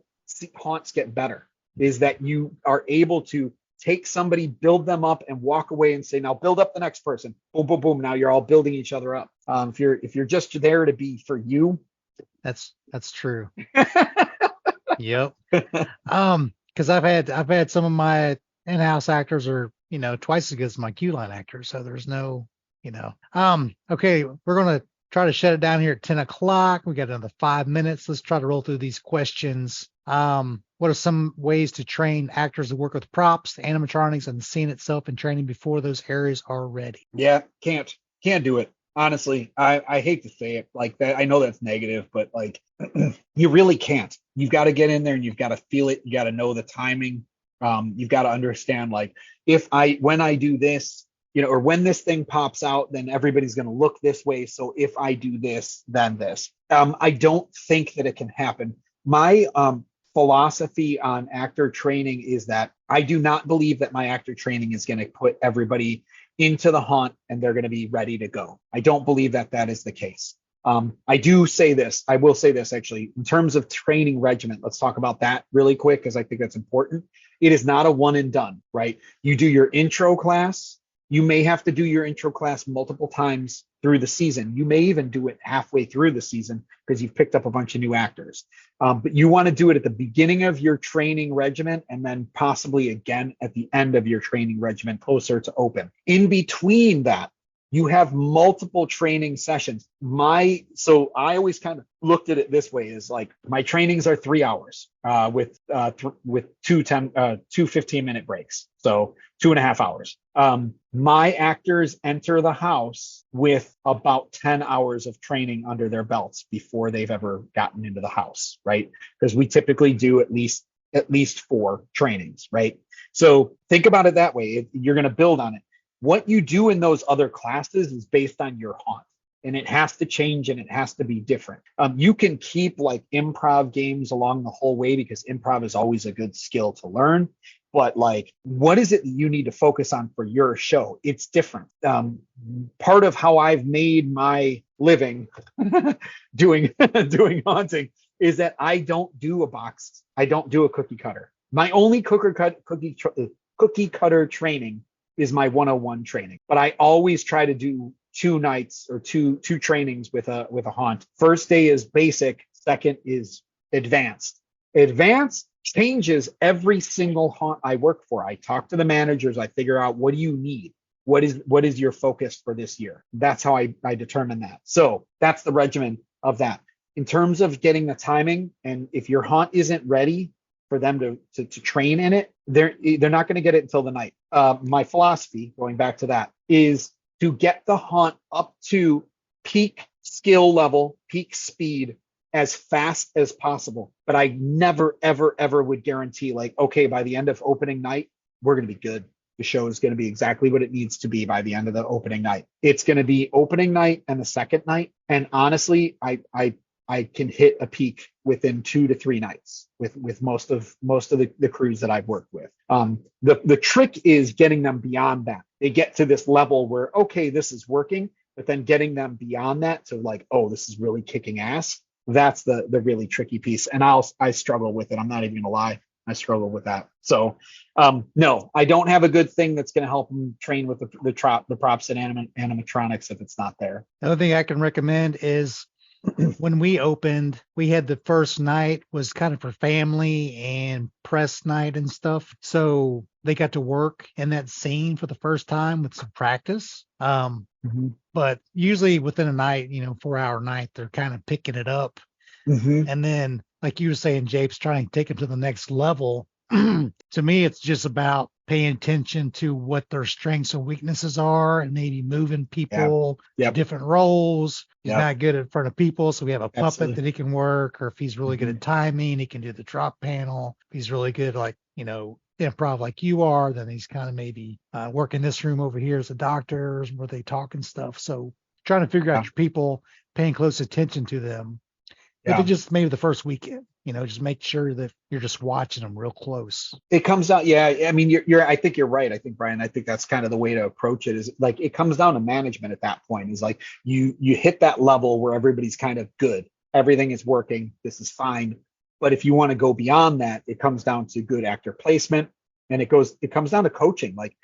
haunts get better, is that you are able to take somebody, build them up, and walk away and say, now build up the next person. Boom, boom, boom. Now you're all building each other up. If you're just there to be for you, that's true. Yep. Because I've had some of my in-house actors are twice as good as my Q line actors, so there's no okay, we're gonna try to shut it down here at 10 o'clock. We got another 5 minutes. Let's try to roll through these questions. What are some ways to train actors to work with props, the animatronics, and the scene itself in training before those areas are ready? Yeah, can't do it. Honestly, I hate to say it like that. I know that's negative, but like you really can't. You've got to get in there and you've got to feel it. You got to know the timing. You've got to understand like when I do this, or when this thing pops out, then everybody's going to look this way. So if I do this, then this. I don't think that it can happen. My philosophy on actor training is that I do not believe that my actor training is going to put everybody into the haunt and they're going to be ready to go. I don't believe that that is the case. I do say this. I will say this actually, in terms of training regimen. Let's talk about that really quick because I think that's important. It is not a one and done, right? You do your intro class. You may have to do your intro class multiple times through the season. You may even do it halfway through the season because you've picked up a bunch of new actors. But you want to do it at the beginning of your training regimen and then possibly again at the end of your training regimen closer to open. In between that, you have multiple training sessions. So I always kind of looked at it this way: is like my trainings are 3 hours with two 15-minute breaks, so 2.5 hours. My actors enter the house with about 10 hours of training under their belts before they've ever gotten into the house, right? Because we typically do at least 4 trainings, right? So think about it that way. You're going to build on it. What you do in those other classes is based on your haunt, and it has to change and it has to be different. You can keep like improv games along the whole way because improv is always a good skill to learn. But like, what is it that you need to focus on for your show? It's different. Part of how I've made my living doing haunting is that I don't do a box. I don't do a cookie cutter. My only cookie cutter training is my 101 training, but I always try to do 2 nights or two trainings with a haunt. First day is basic, second is advanced. Advanced changes every single haunt I work for. I talk to the managers, I figure out what do you need? What is your focus for this year? That's how I determine that. So that's the regimen of that. In terms of getting the timing, and if your haunt isn't ready for them to train in it, they're not going to get it until the night. My philosophy, going back to that, is to get the haunt up to peak skill level, peak speed as fast as possible. But I never, ever, ever would guarantee like, okay, by the end of opening night, we're going to be good. The show is going to be exactly what it needs to be by the end of the opening night. It's going to be opening night and the second night. And honestly, I can hit a peak within 2 to 3 nights with most of the crews that I've worked with. The trick is getting them beyond that. They get to this level where, okay, this is working, but then getting them beyond that to like, oh, this is really kicking ass. That's the really tricky piece. And I struggle with it. I'm not even gonna lie. I struggle with that. So no, I don't have a good thing that's going to help them train with the props and animatronics if it's not there. The other thing I can recommend is when we opened, we had the first night was kind of for family and press night and stuff. So they got to work in that scene for the first time with some practice. But usually within a night, 4-hour night, they're kind of picking it up. And then, like you were saying, Japes, trying to take them to the next level. To me, it's just about paying attention to what their strengths and weaknesses are and maybe moving people to different roles. He's not good in front of people, so we have a puppet that he can work, or if he's really good at timing, he can do the drop panel. If he's really good, like, improv like you are, then he's kind of maybe working this room over here as a doctor where they talk and stuff. So trying to figure out your people, paying close attention to them. If it just maybe the first weekend, just make sure that you're just watching them real close. It comes down, I mean, I think you're right. I think, Brian, I think that's kind of the way to approach it. Is like it comes down to management at that point. Is like you hit that level where everybody's kind of good, everything is working, this is fine. But if you want to go beyond that, it comes down to good actor placement, and it comes down to coaching. Like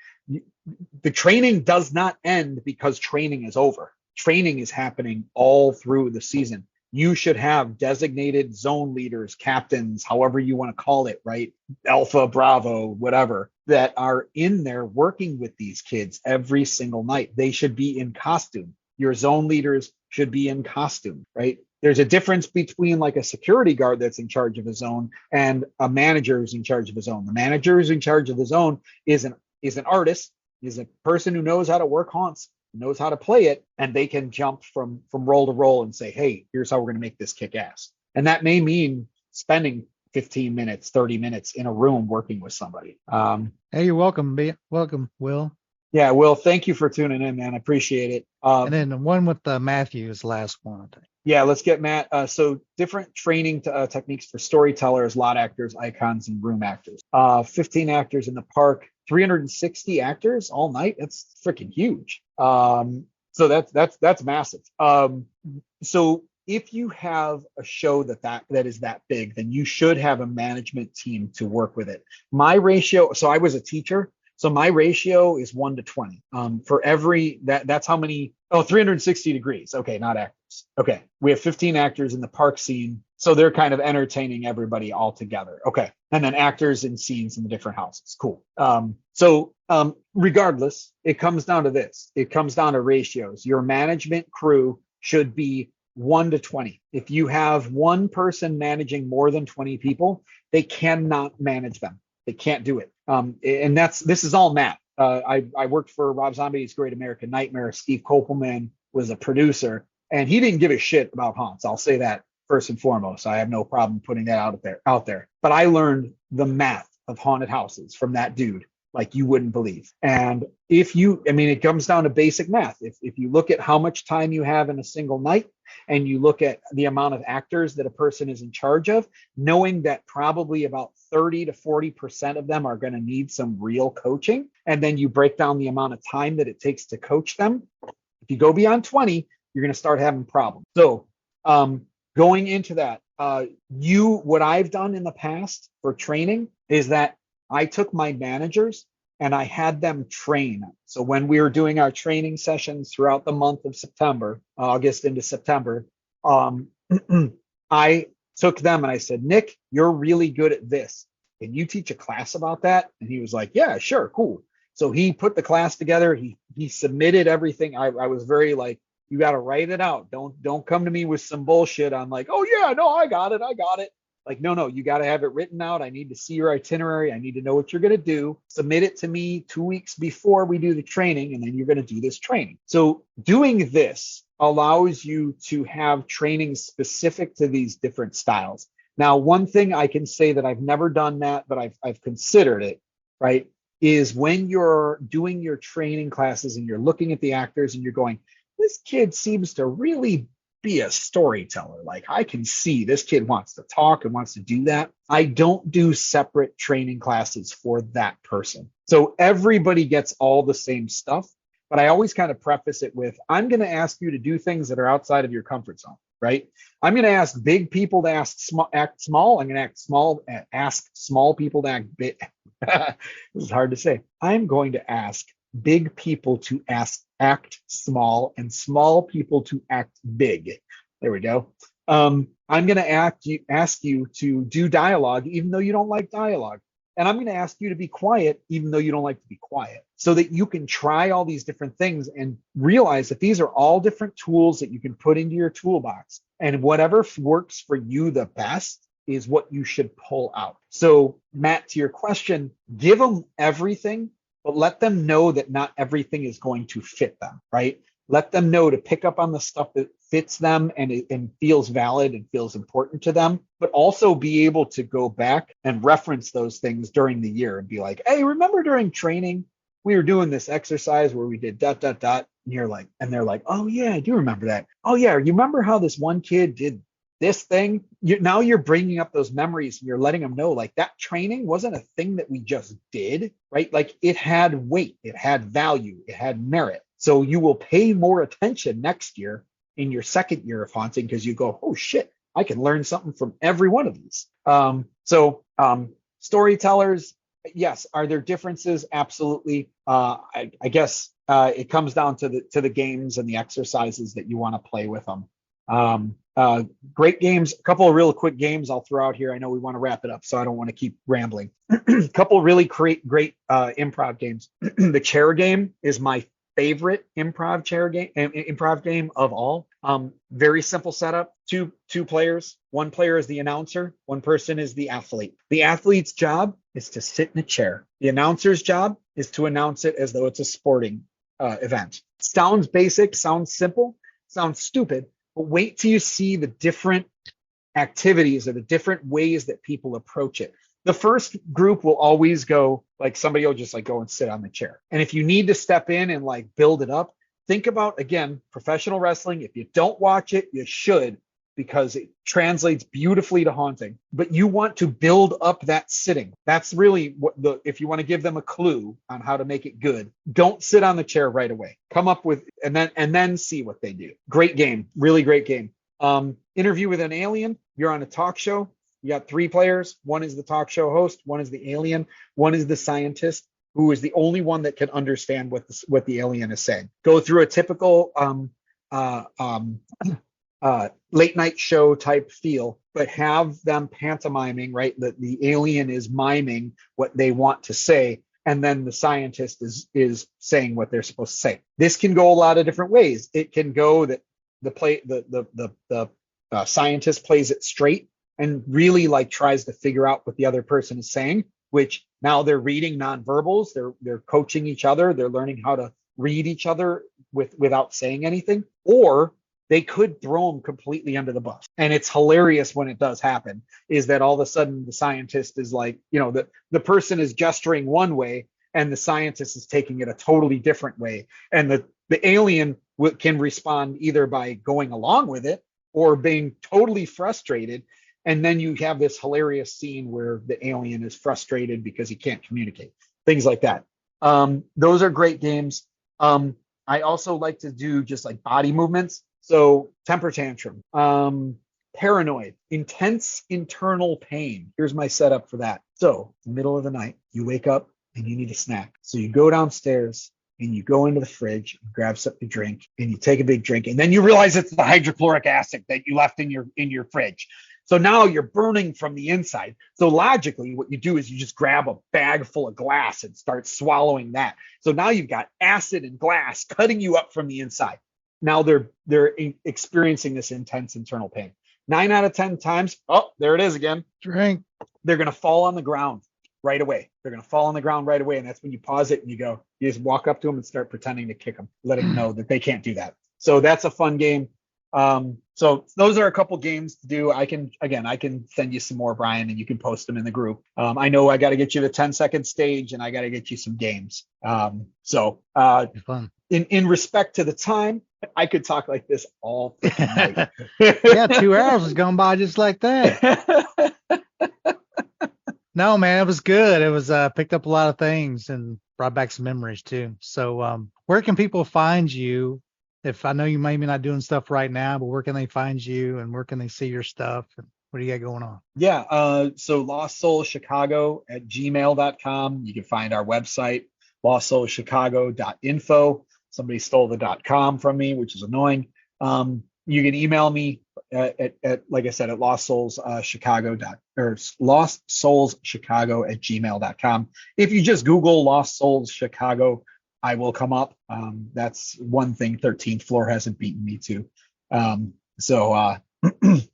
the training does not end because training is over. Training is happening all through the season. You should have designated zone leaders, captains, however you want to call it, right? Alpha, Bravo, whatever, that are in there working with these kids every single night. They should be in costume. Your zone leaders should be in costume, right? There's a difference between like a security guard that's in charge of a zone and a manager who's in charge of a zone. The manager who's in charge of the zone is an artist, is a person who knows how to work haunts. knows how to play it, and they can jump from role to role and say, hey, here's how we're going to make this kick ass. And that may mean spending 15 minutes, 30 minutes in a room working with somebody. Hey, you're welcome. Welcome, Will. Yeah, Will, thank you for tuning in, man. I appreciate it. And then the one with Matthew's last one, I think. Yeah, let's get Matt. So different training techniques for storytellers, lot actors, icons, and room actors. 15 actors in the park, 360 actors all night. That's freaking huge. So that's massive. So if you have a show that is that big, then you should have a management team to work with it. My ratio, so I was a teacher, so my ratio is 1 to 20. For every that's how many. 360 degrees. Okay, not actors. Okay, we have 15 actors in the park scene, so they're kind of entertaining everybody all together. Okay, and then actors in scenes in the different houses. Cool. Regardless, it comes down to this. It comes down to ratios. Your management crew should be 1 to 20. If you have one person managing more than 20 people, they cannot manage them. They can't do it. And this is all math. I worked for Rob Zombie's Great American Nightmare. Steve Kopelman was a producer, and he didn't give a shit about haunts. I'll say that first and foremost. I have no problem putting that out there. But I learned the math of haunted houses from that dude like you wouldn't believe. And it comes down to basic math. If you look at how much time you have in a single night, and you look at the amount of actors that a person is in charge of, knowing that probably about 30 to 40% of them are going to need some real coaching, and then you break down the amount of time that it takes to coach them. If you go beyond 20, you're going to start having problems. So going into that, what I've done in the past for training is that I took my managers and I had them train. So when we were doing our training sessions throughout the month of September, August into September, I took them and I said, Nick, you're really good at this. Can you teach a class about that? And he was like, yeah, sure, cool. So he put the class together. He submitted everything. I was very like, you got to write it out. Don't come to me with some bullshit on like, oh yeah, no, I got it. Like, no, you got to have it written out. I need to see your itinerary. I need to know what you're going to do. Submit it to me 2 weeks before we do the training, and then you're going to do this training. So doing this allows you to have training specific to these different styles. Now, one thing I can say that I've never done that, but I've considered it, right, is when you're doing your training classes and you're looking at the actors and you're going, this kid seems to really be a storyteller. Like, I can see this kid wants to talk and wants to do that. I don't do separate training classes for that person. So everybody gets all the same stuff, but I always kind of preface it with, I'm going to ask you to do things that are outside of your comfort zone, right? I'm going to ask big people to act small. I'm going to ask small people to act big. This is hard to say. I'm going to ask big people to act small and small people to act big. There we go. I'm going to ask you to do dialogue even though you don't like dialogue. And I'm going to ask you to be quiet even though you don't like to be quiet, so that you can try all these different things and realize that these are all different tools that you can put into your toolbox. And whatever works for you the best is what you should pull out. So, Matt, to your question, give them everything, but let them know that not everything is going to fit them, right? Let them know to pick up on the stuff that fits them and feels valid and feels important to them, but also be able to go back and reference those things during the year and be like, hey, remember during training, we were doing this exercise where we did ... And they're like, oh yeah, I do remember that. Oh yeah, you remember how this one kid did this thing? Now you're bringing up those memories and you're letting them know, like, that training wasn't a thing that we just did, right? Like, it had weight, it had value, it had merit. So you will pay more attention next year in your second year of haunting, because you go, oh shit, I can learn something from every one of these. Storytellers, yes. Are there differences? Absolutely. I guess it comes down to the games and the exercises that you want to play with them. Great games. A couple of real quick games I'll throw out here. I know we want to wrap it up, so I don't want to keep rambling. A couple of really great improv games. The chair game is my favorite improv game of all. Very simple setup. Two players. One player is the announcer. One person is the athlete. The athlete's job is to sit in a chair. The announcer's job is to announce it as though it's a sporting event. Sounds basic, sounds simple, sounds stupid, but wait till you see the different activities or the different ways that people approach it. The first group will always go like somebody will just like go and sit on the chair. And if you need to step in and like build it up, think about again, professional wrestling. If you don't watch it, you should, because it translates beautifully to haunting. But you want to build up that sitting. That's really what if you want to give them a clue on how to make it good, don't sit on the chair right away. Come up with and then see what they do. Great game, really great game. Interview with an Alien. You're on a talk show. You got 3 players. One is the talk show host. One is the alien. One is the scientist, who is the only one that can understand what the alien is saying. Go through a typical late night show type feel, but have them pantomiming, right? The alien is miming what they want to say, and then the scientist is saying what they're supposed to say. This can go a lot of different ways. It can go that the scientist plays it straight and really like tries to figure out what the other person is saying, which now they're reading nonverbals, they're coaching each other, they're learning how to read each other without saying anything. Or they could throw them completely under the bus. And it's hilarious when it does happen, is that all of a sudden the scientist is like, the person is gesturing one way and the scientist is taking it a totally different way. And the alien can respond either by going along with it or being totally frustrated. And then you have this hilarious scene where the alien is frustrated because he can't communicate, things like that. Those are great games. I also like to do just like body movements. So temper tantrum, paranoid, intense internal pain. Here's my setup for that. So middle of the night, you wake up and you need a snack. So you go downstairs and you go into the fridge and grab something to drink and you take a big drink. And then you realize it's the hydrochloric acid that you left in your fridge. So now you're burning from the inside. So logically, what you do is you just grab a bag full of glass and start swallowing that. So now you've got acid and glass cutting you up from the inside. Now they're experiencing this intense internal pain. 9 out of 10 times, oh, there it is again. Drink. They're going to fall on the ground right away. They're going to fall on the ground right away. And that's when you pause it and you just walk up to them and start pretending to kick them, letting them know that they can't do that. So that's a fun game. So those are a couple games to do. I can send you some more, Brian, and you can post them in the group. I know I got to get you the 10-second stage and I got to get you some games. Fun. In respect to the time, I could talk like this all freaking night. Yeah, 2 hours has gone by just like that. No, man, it was good. It was picked up a lot of things and brought back some memories too. So where can people find you? If I know you may be not doing stuff right now, but where can they find you and where can they see your stuff? And what do you got going on? Yeah, so Lost Souls Chicago at gmail.com. You can find our website, lostsoulschicago.info. Somebody stole the .com from me, which is annoying. You can email me at like I said, at lostsoulschicago@gmail.com. If you just Google Lost Souls Chicago, I will come up. That's one thing 13th floor hasn't beaten me to.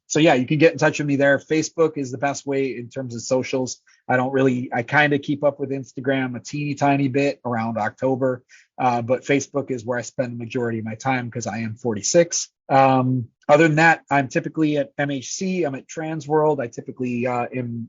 So yeah, you can get in touch with me there. Facebook is the best way in terms of socials. I kind of keep up with Instagram a teeny tiny bit around October. But Facebook is where I spend the majority of my time because I am 46. Other than that, I'm typically at MHC. I'm at Transworld. I typically am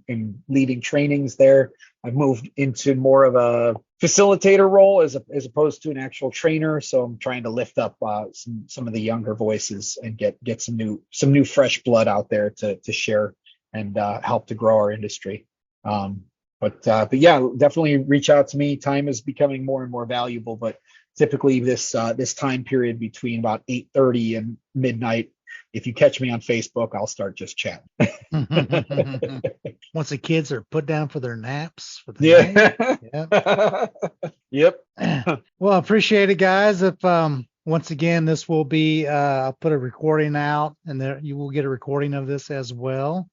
leading trainings there. I've moved into more of a facilitator role as opposed to an actual trainer. So I'm trying to lift up some of the younger voices and get some new fresh blood out there to share and help to grow our industry. But yeah, definitely reach out to me. Time is becoming more and more valuable, but typically this time period between about 8:30 and midnight, if you catch me on Facebook, I'll start just chatting. Once the kids are put down for their naps for the night. Yep. Well, I appreciate it, guys. If once again, this will be I'll put a recording out, and there you will get a recording of this as well.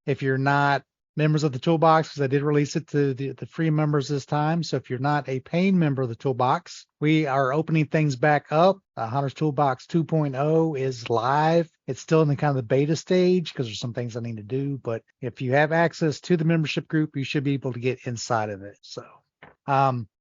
If you're not members of the Toolbox, because I did release it to the free members this time. So if you're not a paying member of the Toolbox, we are opening things back up. Hunter's Toolbox 2.0 is live. It's still in the kind of the beta stage because there's some things I need to do. But if you have access to the membership group, you should be able to get inside of it. So,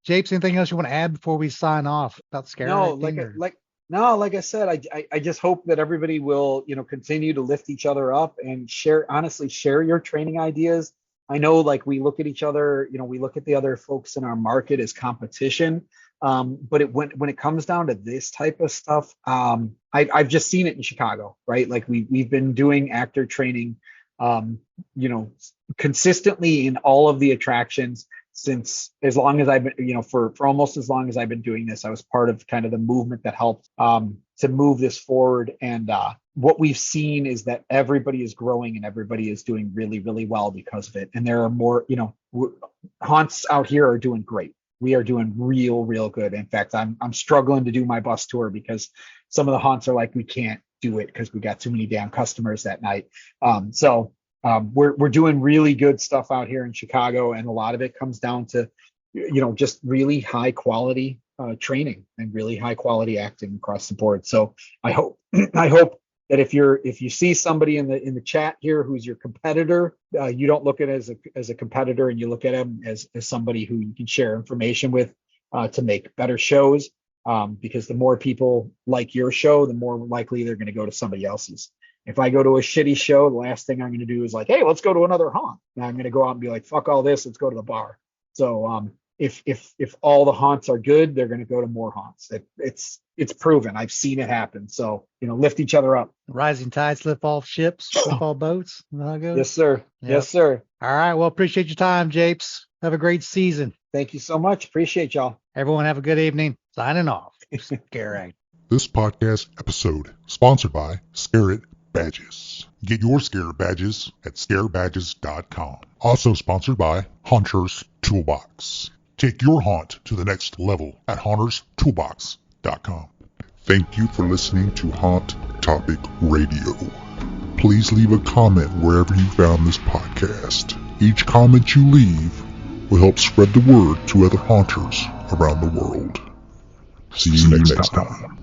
Japes, anything else you want to add before we sign off about scare No, acting? Or... like I said, I just hope that everybody will, continue to lift each other up and honestly share your training ideas. I know, like, we look at each other, we look at the other folks in our market as competition. But when it comes down to this type of stuff, I've just seen it in Chicago, right? Like, we've been doing actor training, consistently in all of the attractions since as long as I've been, for almost as long as I've been doing this. I was part of kind of the movement that helped to move this forward. And what we've seen is that everybody is growing and everybody is doing really, really well because of it. And there are more, haunts out here are doing great. We are doing real good. In fact, I'm struggling to do my bus tour because some of the haunts are like, we can't do it because we got too many damn customers that night. We're doing really good stuff out here in Chicago, and a lot of it comes down to, just really high quality training and really high quality acting across the board. So I hope that if you see somebody in the chat here who's your competitor, you don't look at it as a competitor, and you look at him as somebody who you can share information with to make better shows. Because the more people like your show, the more likely they're going to go to somebody else's. If I go to a shitty show, the last thing I'm going to do is like, hey, let's go to another haunt. And I'm going to go out and be like, fuck all this, let's go to the bar. So if all the haunts are good, they're going to go to more haunts. It's proven. I've seen it happen. So, lift each other up. Rising tides lift all ships, lift all boats. Is that how it goes? Yes, sir. Yep. Yes, sir. All right. Well, appreciate your time, Japes. Have a great season. Thank you so much. Appreciate y'all. Everyone have a good evening. Signing off. Scare Act. This podcast episode sponsored by Scare Badges. Get your Scare Badges at scarebadges.com. Also sponsored by Hunter's Toolbox. Take your haunt to the next level at HauntersToolbox.com. Thank you for listening to Haunt Topic Radio. Please leave a comment wherever you found this podcast. Each comment you leave will help spread the word to other haunters around the world. See you next time.